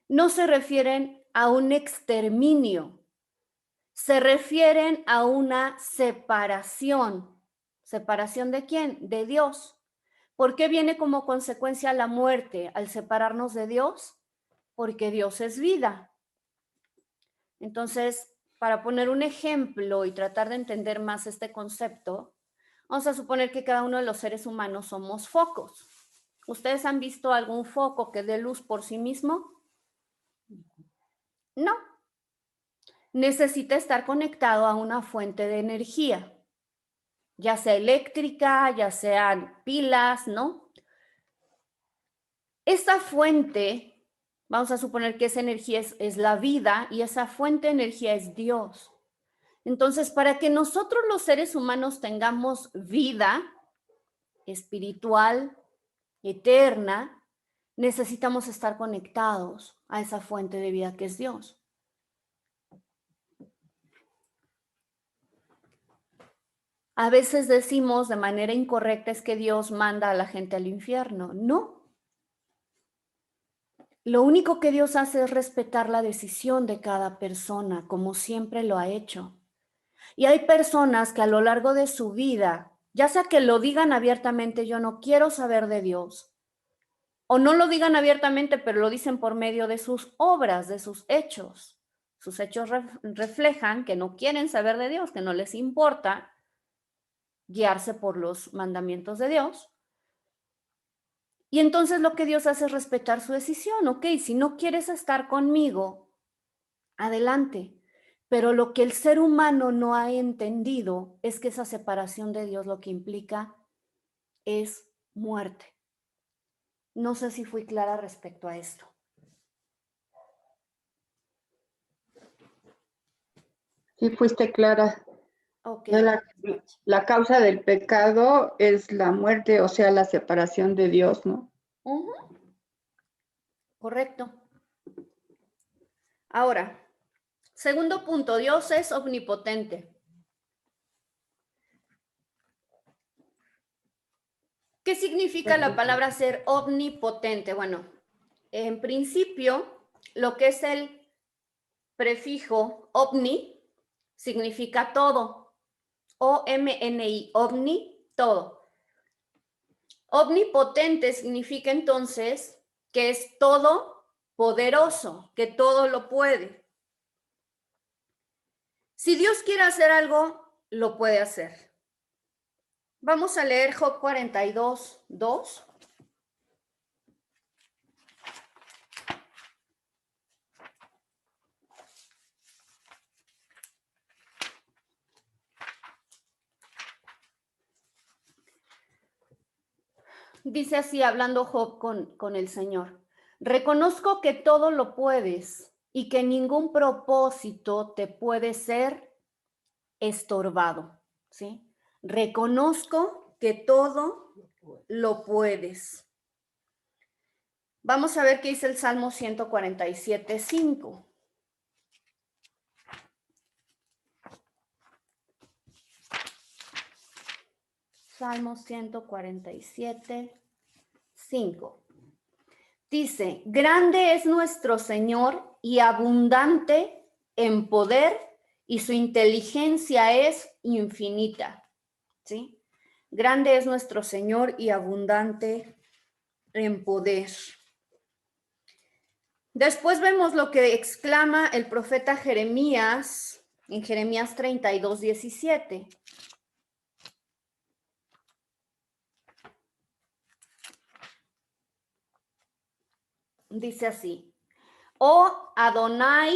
no se refieren a un exterminio, se refieren a una separación. ¿Separación de quién? De Dios. ¿Por qué viene como consecuencia la muerte al separarnos de Dios? Porque Dios es vida. Entonces, para poner un ejemplo y tratar de entender más este concepto, vamos a suponer que cada uno de los seres humanos somos focos. ¿Ustedes han visto algún foco que dé luz por sí mismo? No. Necesita estar conectado a una fuente de energía, ya sea eléctrica, ya sean pilas, ¿no? Esta fuente, vamos a suponer que esa energía es la vida, y esa fuente de energía es Dios. Entonces, para que nosotros los seres humanos tengamos vida espiritual, eterna, necesitamos estar conectados a esa fuente de vida que es Dios. A veces decimos de manera incorrecta es que Dios manda a la gente al infierno. No. Lo único que Dios hace es respetar la decisión de cada persona, como siempre lo ha hecho. Y hay personas que a lo largo de su vida, ya sea que lo digan abiertamente, yo no quiero saber de Dios, o no lo digan abiertamente, pero lo dicen por medio de sus obras, de sus hechos. Sus hechos reflejan que no quieren saber de Dios, que no les importa guiarse por los mandamientos de Dios. Y entonces lo que Dios hace es respetar su decisión. Ok, si no quieres estar conmigo, adelante. Pero lo que el ser humano no ha entendido es que esa separación de Dios lo que implica es muerte. No sé si fui clara respecto a esto. Sí, fuiste clara. Ok. La causa del pecado es la muerte, o sea, la separación de Dios, ¿no? Correcto. Ahora, segundo punto, Dios es omnipotente. ¿Qué significa la palabra ser omnipotente? Bueno, en principio, lo que es el prefijo omni significa todo. O-M-N-I, omni, todo. Omnipotente significa entonces que es todo poderoso, que todo lo puede. Si Dios quiere hacer algo, lo puede hacer. Vamos a leer Job 42, 2. Dice así, hablando Job con el Señor: reconozco que todo lo puedes y que ningún propósito te puede ser estorbado, ¿sí? Reconozco que todo lo puedes. Vamos a ver qué dice el Salmo 147, 5. Salmo 147, 5. Dice: grande es nuestro Señor y abundante en poder, y su inteligencia es infinita. ¿Sí? Grande es nuestro Señor y abundante en poder. Después vemos lo que exclama el profeta Jeremías en Jeremías 32, 17. Dice así: Oh Adonai,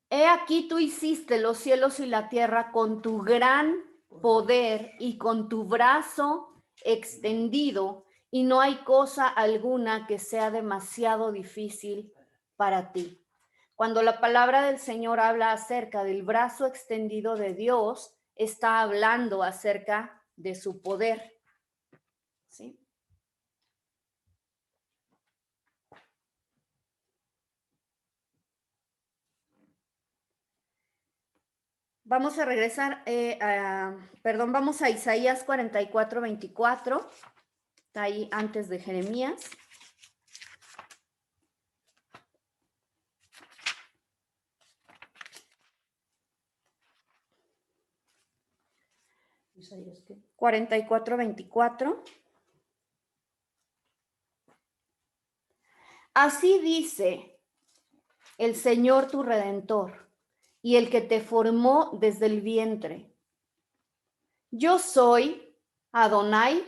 he aquí tú hiciste los cielos y la tierra con tu gran poder y con tu brazo extendido, y no hay cosa alguna que sea demasiado difícil para ti. Cuando la palabra del Señor habla acerca del brazo extendido de Dios, está hablando acerca de su poder. ¿Sí? Vamos a regresar, vamos a Isaías 44:24, está ahí antes de Jeremías. ¿Isaías qué? 44:24. Así dice el Señor tu Redentor, y el que te formó desde el vientre. Yo soy Adonai,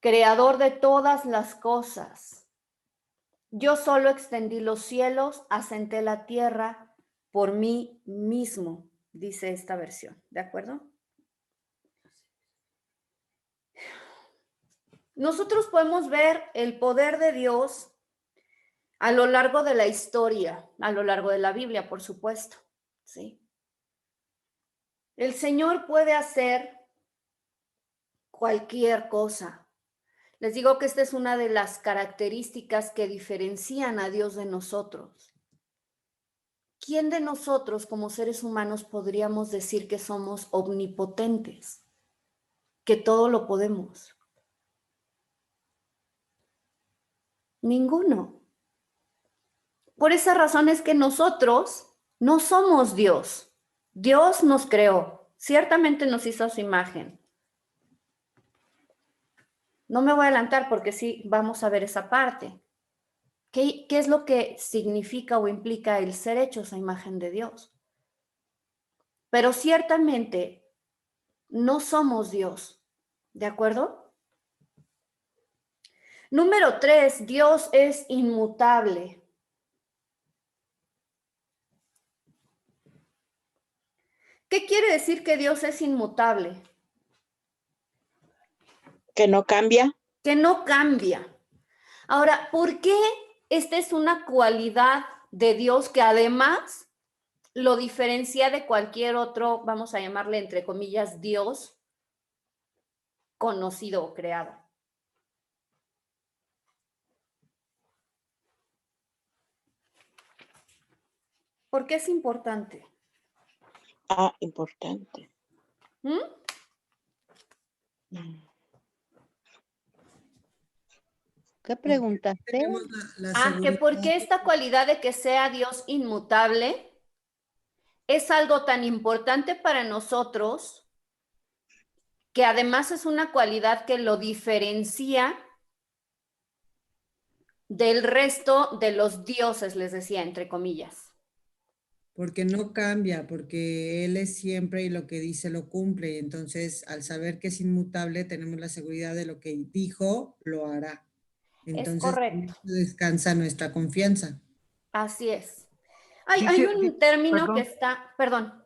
creador de todas las cosas. Yo solo extendí los cielos, asenté la tierra por mí mismo, dice esta versión, ¿de acuerdo? Nosotros podemos ver el poder de Dios a lo largo de la historia, a lo largo de la Biblia, por supuesto. ¿Sí? El Señor puede hacer cualquier cosa. Les digo que esta es una de las características que diferencian a Dios de nosotros. ¿Quién de nosotros como seres humanos podríamos decir que somos omnipotentes? Que todo lo podemos. Ninguno. Por esa razón es que nosotros no somos Dios. Dios nos creó, ciertamente nos hizo a su imagen. No me voy a adelantar porque sí vamos a ver esa parte. ¿Qué es lo que significa o implica el ser hechos a imagen de Dios? Pero ciertamente no somos Dios, ¿de acuerdo? Número 3, Dios es inmutable. ¿Qué quiere decir que Dios es inmutable? Que no cambia. Que no cambia. Ahora, ¿por qué esta es una cualidad de Dios que además lo diferencia de cualquier otro, vamos a llamarle entre comillas, Dios conocido o creado? ¿Por qué es importante? Ah, importante. ¿Mm? ¿Qué preguntaste? Tenemos la Que seguridad. porque esta cualidad de que sea Dios inmutable es algo tan importante para nosotros que además es una cualidad que lo diferencia del resto de los dioses, les decía, entre comillas. Porque no cambia, porque Él es siempre y lo que dice lo cumple. Y entonces, al saber que es inmutable, tenemos la seguridad de lo que dijo, lo hará. Entonces, correcto. descansa nuestra confianza. Así es. Hay un término perdón. que está, perdón.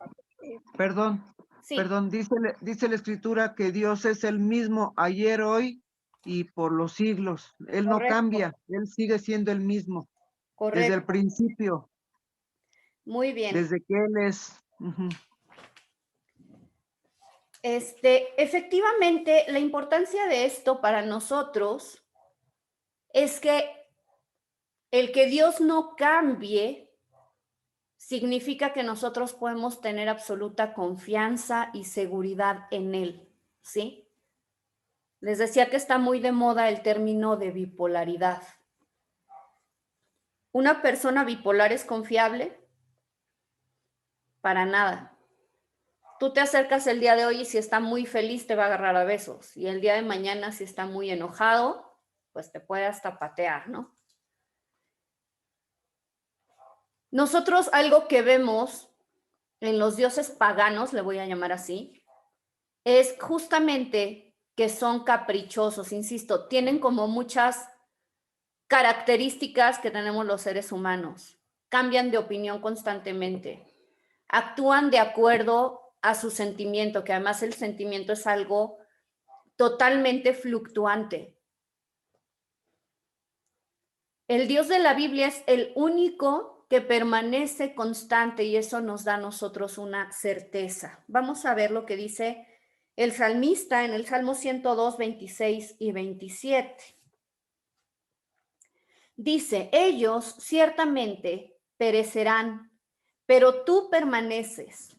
Sí. Perdón, dice la escritura que Dios es el mismo ayer, hoy y por los siglos. Él no Correcto. cambia, Él sigue siendo el mismo. Correcto. Desde el principio. Muy bien. Desde que Él es. Uh-huh. Efectivamente, la importancia de esto para nosotros es que el que Dios no cambie significa que nosotros podemos tener absoluta confianza y seguridad en Él, ¿sí? Les decía que está muy de moda el término de bipolaridad. ¿Una persona bipolar es confiable? Para nada. Tú te acercas el día de hoy y si está muy feliz te va a agarrar a besos. Y el día de mañana si está muy enojado, pues te puede hasta patear, ¿no? Nosotros algo que vemos en los dioses paganos, le voy a llamar así, es justamente que son caprichosos, insisto, tienen como muchas características que tenemos los seres humanos. Cambian de opinión constantemente. Actúan de acuerdo a su sentimiento, que además el sentimiento es algo totalmente fluctuante. El Dios de la Biblia es el único que permanece constante y eso nos da a nosotros una certeza. Vamos a ver lo que dice el salmista en el Salmo 102, 26 y 27. Dice, ellos ciertamente perecerán, pero tú permaneces.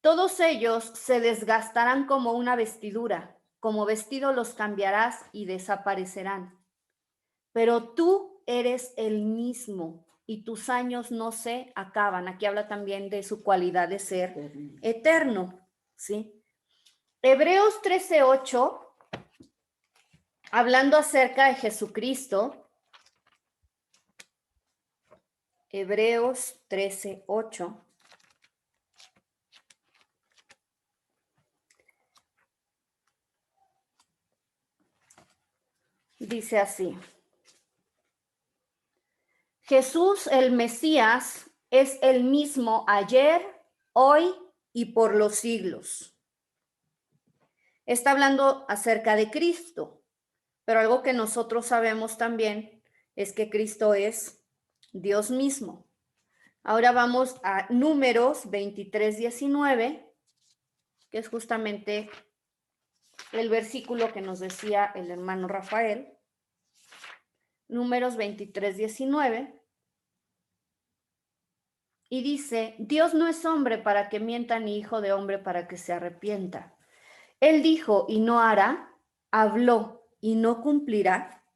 Todos ellos se desgastarán como una vestidura, como vestido los cambiarás y desaparecerán. Pero tú eres el mismo y tus años no se acaban. Aquí habla también de su cualidad de ser eterno, ¿sí? Hebreos 13:8, hablando acerca de Jesucristo. Hebreos 13:8. Dice así. Jesús el Mesías es el mismo ayer, hoy y por los siglos. Está hablando acerca de Cristo, pero algo que nosotros sabemos también es que Cristo es Dios mismo. Ahora vamos a Números 23:19, que es justamente el versículo que nos decía el hermano Rafael. Números 23:19. Y dice, Dios no es hombre para que mienta, ni hijo de hombre para que se arrepienta. Él dijo y no hará, habló y no cumplirá.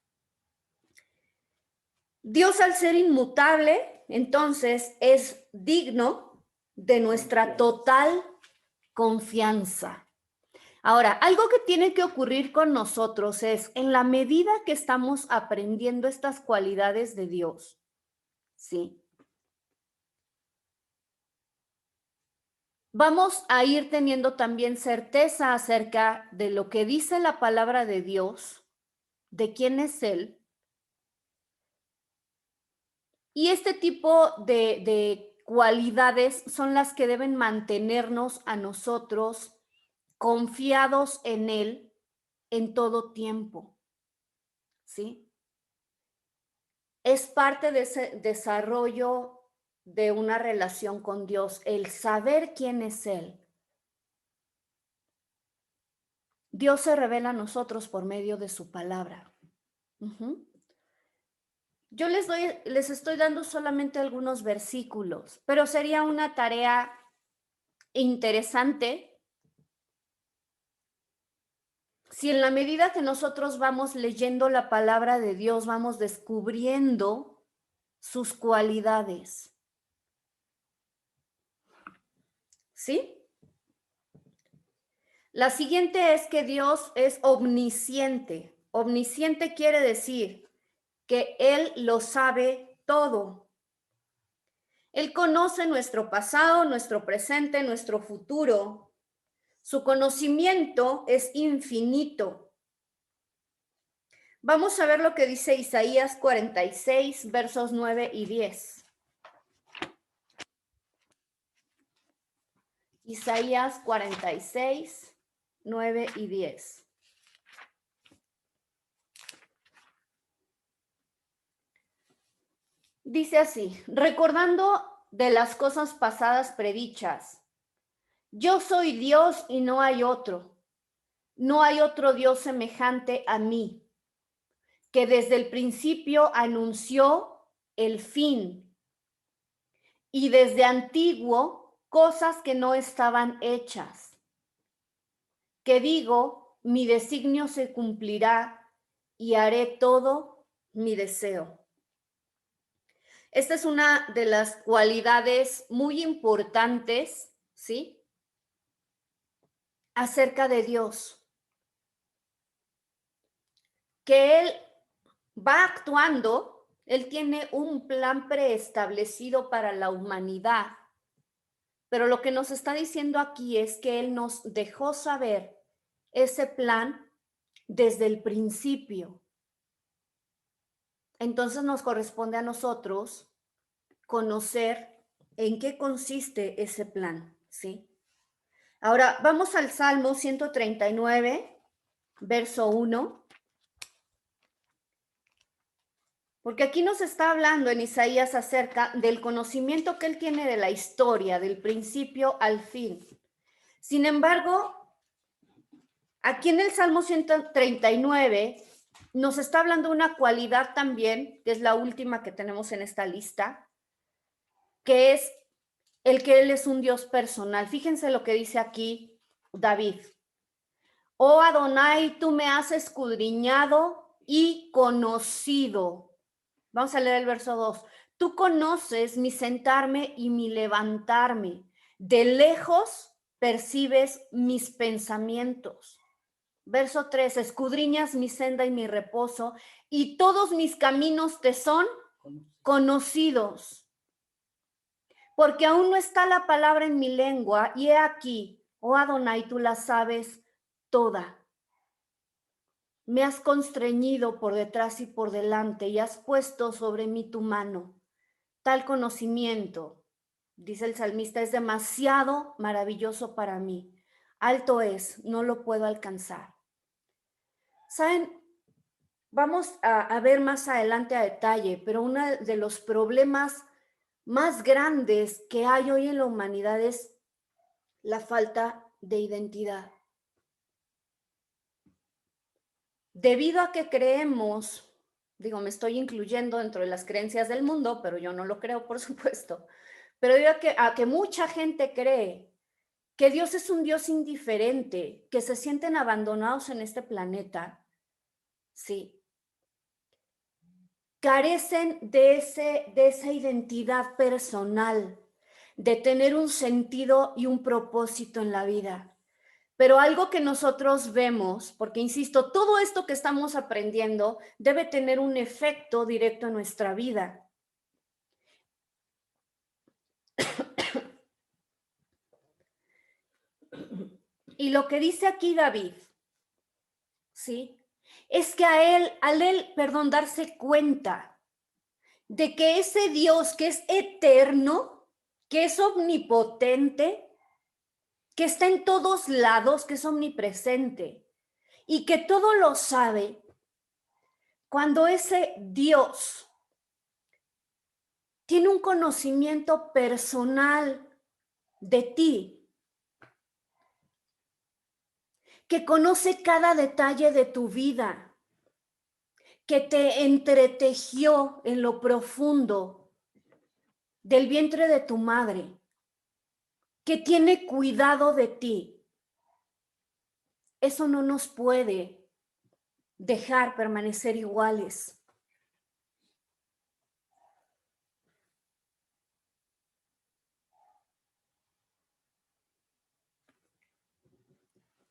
Dios, al ser inmutable, entonces es digno de nuestra total confianza. Ahora, algo que tiene que ocurrir con nosotros es, en la medida que estamos aprendiendo estas cualidades de Dios, ¿sí? Vamos a ir teniendo también certeza acerca de lo que dice la palabra de Dios, de quién es Él. Y este tipo de cualidades son las que deben mantenernos a nosotros confiados en Él en todo tiempo, ¿sí? Es parte de ese desarrollo de una relación con Dios, el saber quién es Él. Dios se revela a nosotros por medio de su palabra. Yo les estoy dando solamente algunos versículos, pero sería una tarea interesante si en la medida que nosotros vamos leyendo la palabra de Dios, vamos descubriendo sus cualidades. ¿Sí? La siguiente es que Dios es omnisciente. Omnisciente quiere decir que Él lo sabe todo. Él conoce nuestro pasado, nuestro presente, nuestro futuro. Su conocimiento es infinito. Vamos a ver lo que dice Isaías 46, versos 9 y 10. Isaías 46, 9 y 10. Dice así, recordando de las cosas pasadas predichas, yo soy Dios y no hay otro Dios semejante a mí, que desde el principio anunció el fin y desde antiguo cosas que no estaban hechas, que digo, mi designio se cumplirá y haré todo mi deseo. Esta es una de las cualidades muy importantes, ¿sí? Acerca de Dios. Que Él va actuando, Él tiene un plan preestablecido para la humanidad. Pero lo que nos está diciendo aquí es que Él nos dejó saber ese plan desde el principio. Entonces nos corresponde a nosotros conocer en qué consiste ese plan, ¿sí? Ahora, vamos al Salmo 139, verso 1, porque aquí nos está hablando en Isaías acerca del conocimiento que él tiene de la historia, del principio al fin. Sin embargo, aquí en el Salmo 139 nos está hablando una cualidad también, que es la última que tenemos en esta lista, que es el que él es un Dios personal. Fíjense lo que dice aquí David. Oh Adonai, tú me has escudriñado y conocido. Vamos a leer el verso 2. Tú conoces mi sentarme y mi levantarme. De lejos percibes mis pensamientos. Verso 3, escudriñas mi senda y mi reposo, y todos mis caminos te son conocidos. Porque aún no está la palabra en mi lengua, y he aquí, oh Adonai, tú la sabes toda. Me has constreñido por detrás y por delante, y has puesto sobre mí tu mano. Tal conocimiento, dice el salmista, es demasiado maravilloso para mí. Alto es, no lo puedo alcanzar. ¿Saben? Vamos a ver más adelante a detalle, pero uno de los problemas más grandes que hay hoy en la humanidad es la falta de identidad. Debido a que creemos, digo, me estoy incluyendo dentro de las creencias del mundo, pero yo no lo creo, por supuesto, pero debido a que mucha gente cree que Dios es un Dios indiferente, que se sienten abandonados en este planeta, sí, carecen de esa identidad personal, de tener un sentido y un propósito en la vida. Pero algo que nosotros vemos, porque insisto, todo esto que estamos aprendiendo debe tener un efecto directo en nuestra vida. Y lo que dice aquí David, ¿sí? Es que al él, darse cuenta de que ese Dios que es eterno, que es omnipotente, que está en todos lados, que es omnipresente y que todo lo sabe, cuando ese Dios tiene un conocimiento personal de ti, que conoce cada detalle de tu vida, que te entretejió en lo profundo del vientre de tu madre, que tiene cuidado de ti, eso no nos puede dejar permanecer iguales.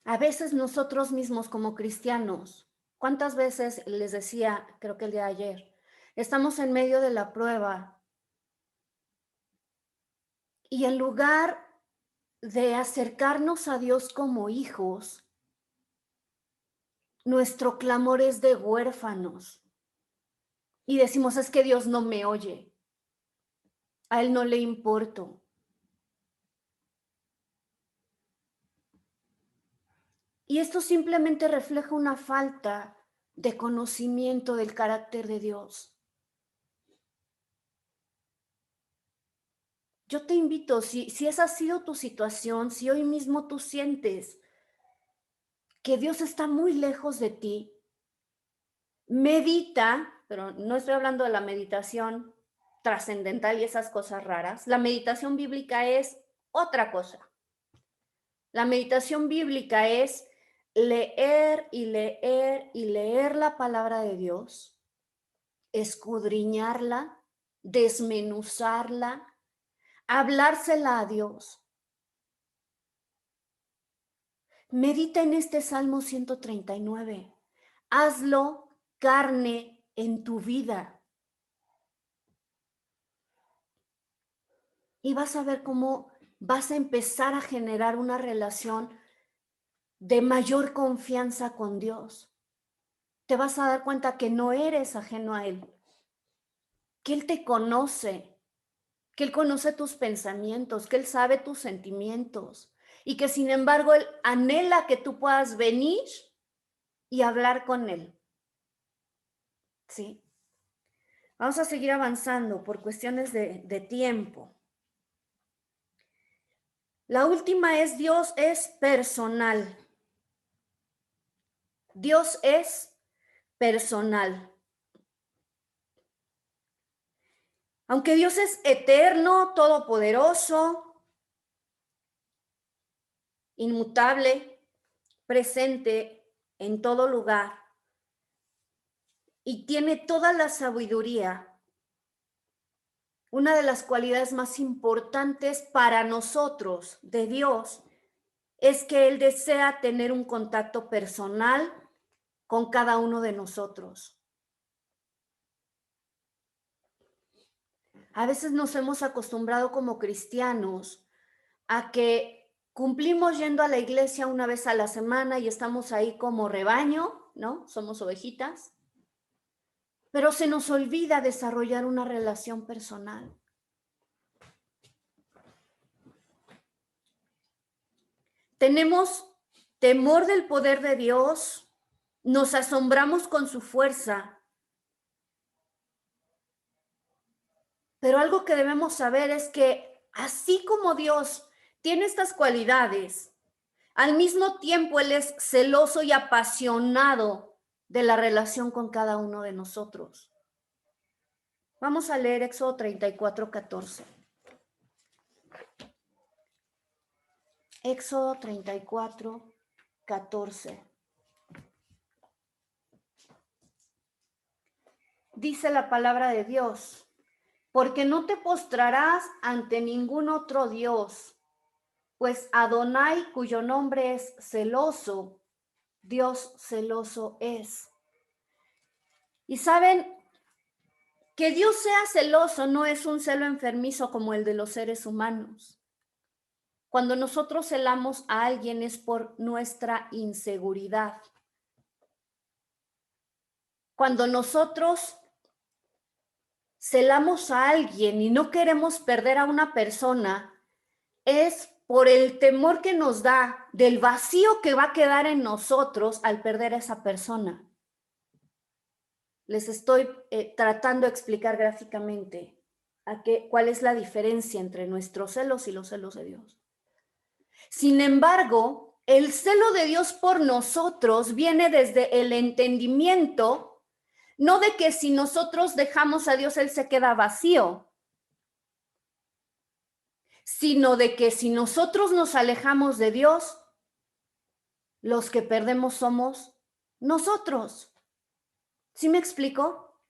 A veces nosotros mismos como cristianos, ¿cuántas veces les decía, creo que el día de ayer, estamos en medio de la prueba y en lugar de acercarnos a Dios como hijos, nuestro clamor es de huérfanos y decimos, es que Dios no me oye, a Él no le importo. Y esto simplemente refleja una falta de conocimiento del carácter de Dios. Yo te invito, si esa ha sido tu situación, si hoy mismo tú sientes que Dios está muy lejos de ti, medita, pero no estoy hablando de la meditación trascendental y esas cosas raras. La meditación bíblica es otra cosa. La meditación bíblica es leer y leer y leer la palabra de Dios, escudriñarla, desmenuzarla, hablársela a Dios. Medita en este Salmo 139. Hazlo carne en tu vida. Y vas a ver cómo vas a empezar a generar una relación de mayor confianza con Dios. Te vas a dar cuenta que no eres ajeno a Él, que Él te conoce, que Él conoce tus pensamientos, que Él sabe tus sentimientos y que sin embargo Él anhela que tú puedas venir y hablar con Él. ¿Sí? Vamos a seguir avanzando por cuestiones de tiempo. La última es Dios es personal. Dios es personal. Aunque Dios es eterno, todopoderoso, inmutable, presente en todo lugar y tiene toda la sabiduría, una de las cualidades más importantes para nosotros de Dios es que Él desea tener un contacto personal con cada uno de nosotros. A veces nos hemos acostumbrado como cristianos a que cumplimos yendo a la iglesia una vez a la semana y estamos ahí como rebaño, ¿no? Somos ovejitas. Pero se nos olvida desarrollar una relación personal. Tenemos temor del poder de Dios, nos asombramos con su fuerza. Pero algo que debemos saber es que así como Dios tiene estas cualidades, al mismo tiempo Él es celoso y apasionado de la relación con cada uno de nosotros. Vamos a leer Éxodo 34:14. Éxodo 34:14. Dice la palabra de Dios: porque no te postrarás ante ningún otro Dios, pues Adonai, cuyo nombre es celoso, Dios celoso es. Y saben, que Dios sea celoso no es un celo enfermizo como el de los seres humanos. Cuando nosotros celamos a alguien es por nuestra inseguridad. Cuando nosotros celamos a alguien y no queremos perder a una persona, es por el temor que nos da del vacío que va a quedar en nosotros al perder a esa persona. Les estoy tratando de explicar gráficamente cuál es la diferencia entre nuestros celos y los celos de Dios. Sin embargo, el celo de Dios por nosotros viene desde el entendimiento, no de que si nosotros dejamos a Dios, Él se queda vacío, sino de que si nosotros nos alejamos de Dios, los que perdemos somos nosotros. ¿Sí me explico?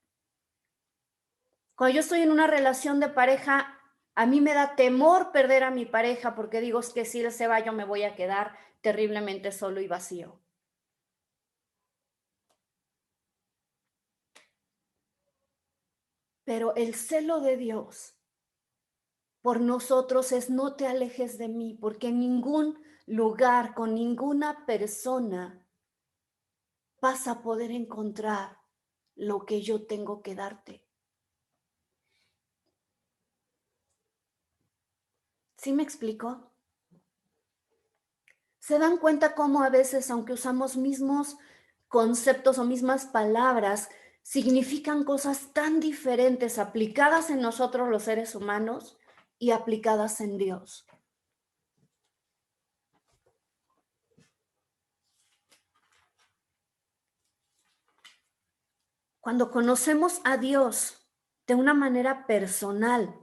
Cuando yo estoy en una relación de pareja, a mí me da temor perder a mi pareja porque digo, es que si él se va, yo me voy a quedar terriblemente solo y vacío. Pero el celo de Dios por nosotros es: no te alejes de mí, porque en ningún lugar, con ninguna persona, vas a poder encontrar lo que yo tengo que darte. ¿Sí me explico? ¿Se dan cuenta cómo a veces, aunque usamos mismos conceptos o mismas palabras, significan cosas tan diferentes aplicadas en nosotros los seres humanos y aplicadas en Dios? Cuando conocemos a Dios de una manera personal,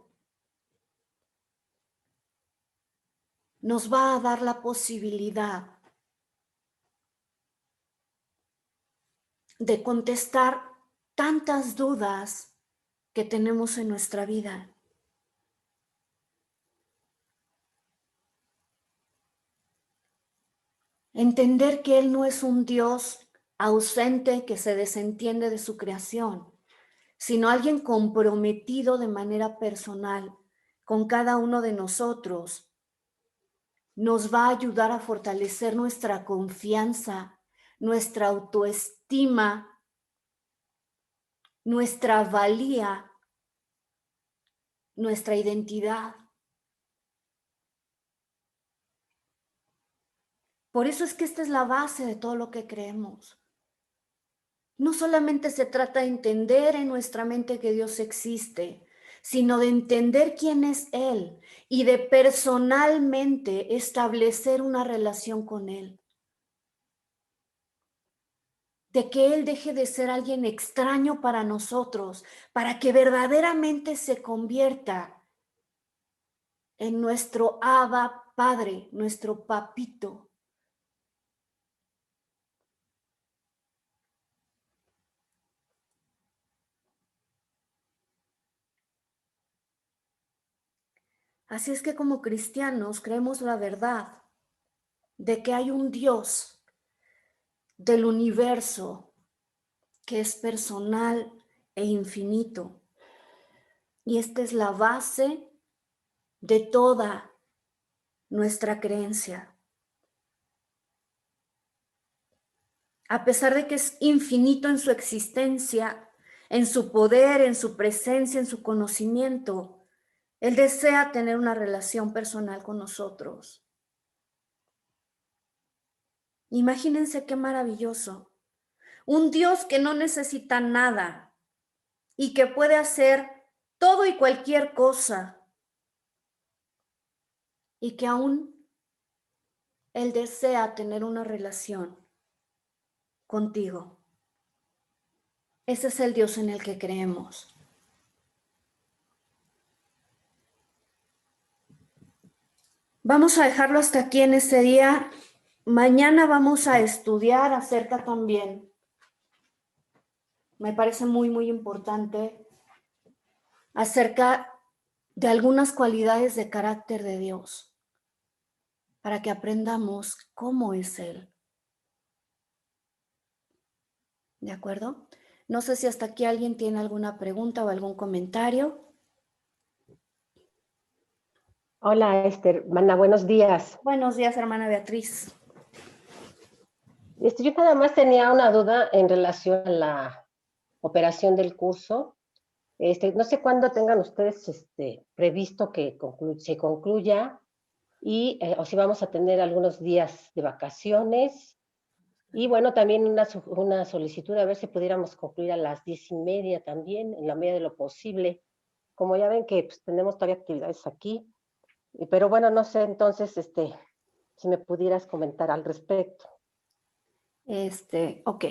nos va a dar la posibilidad de contestar tantas dudas que tenemos en nuestra vida. Entender que Él no es un Dios ausente que se desentiende de su creación, sino alguien comprometido de manera personal con cada uno de nosotros, nos va a ayudar a fortalecer nuestra confianza, nuestra autoestima, nuestra valía nuestra identidad. Por eso es que esta es la base de todo lo que creemos. No solamente se trata de entender en nuestra mente que Dios existe, sino de entender quién es Él y de personalmente establecer una relación con Él. De que Él deje de ser alguien extraño para nosotros, para que verdaderamente se convierta en nuestro Abba Padre, nuestro papito. Así es que como cristianos creemos la verdad de que hay un Dios del universo que es personal e infinito. Y esta es la base de toda nuestra creencia. A pesar de que es infinito en su existencia, en su poder, en su presencia, en su conocimiento, Él desea tener una relación personal con nosotros. Imagínense qué maravilloso. Un Dios que no necesita nada y que puede hacer todo y cualquier cosa. Y que aún Él desea tener una relación contigo. Ese es el Dios en el que creemos. Vamos a dejarlo hasta aquí en este día. Mañana vamos a estudiar acerca también. Me parece muy, muy importante acerca de algunas cualidades de carácter de Dios para que aprendamos cómo es Él. ¿De acuerdo? No sé si hasta aquí alguien tiene alguna pregunta o algún comentario. Hola, hermana, buenos días. Buenos días, hermana Beatriz. Yo nada más tenía una duda en relación a la operación del curso. No sé cuándo tengan ustedes previsto que se concluya o si vamos a tener algunos días de vacaciones. Y bueno, también una solicitud a ver si pudiéramos concluir a las 10:30 también, en la medida de lo posible. Como ya ven que pues, tenemos todavía actividades aquí. Pero bueno, no sé, entonces, si me pudieras comentar al respecto. Ok.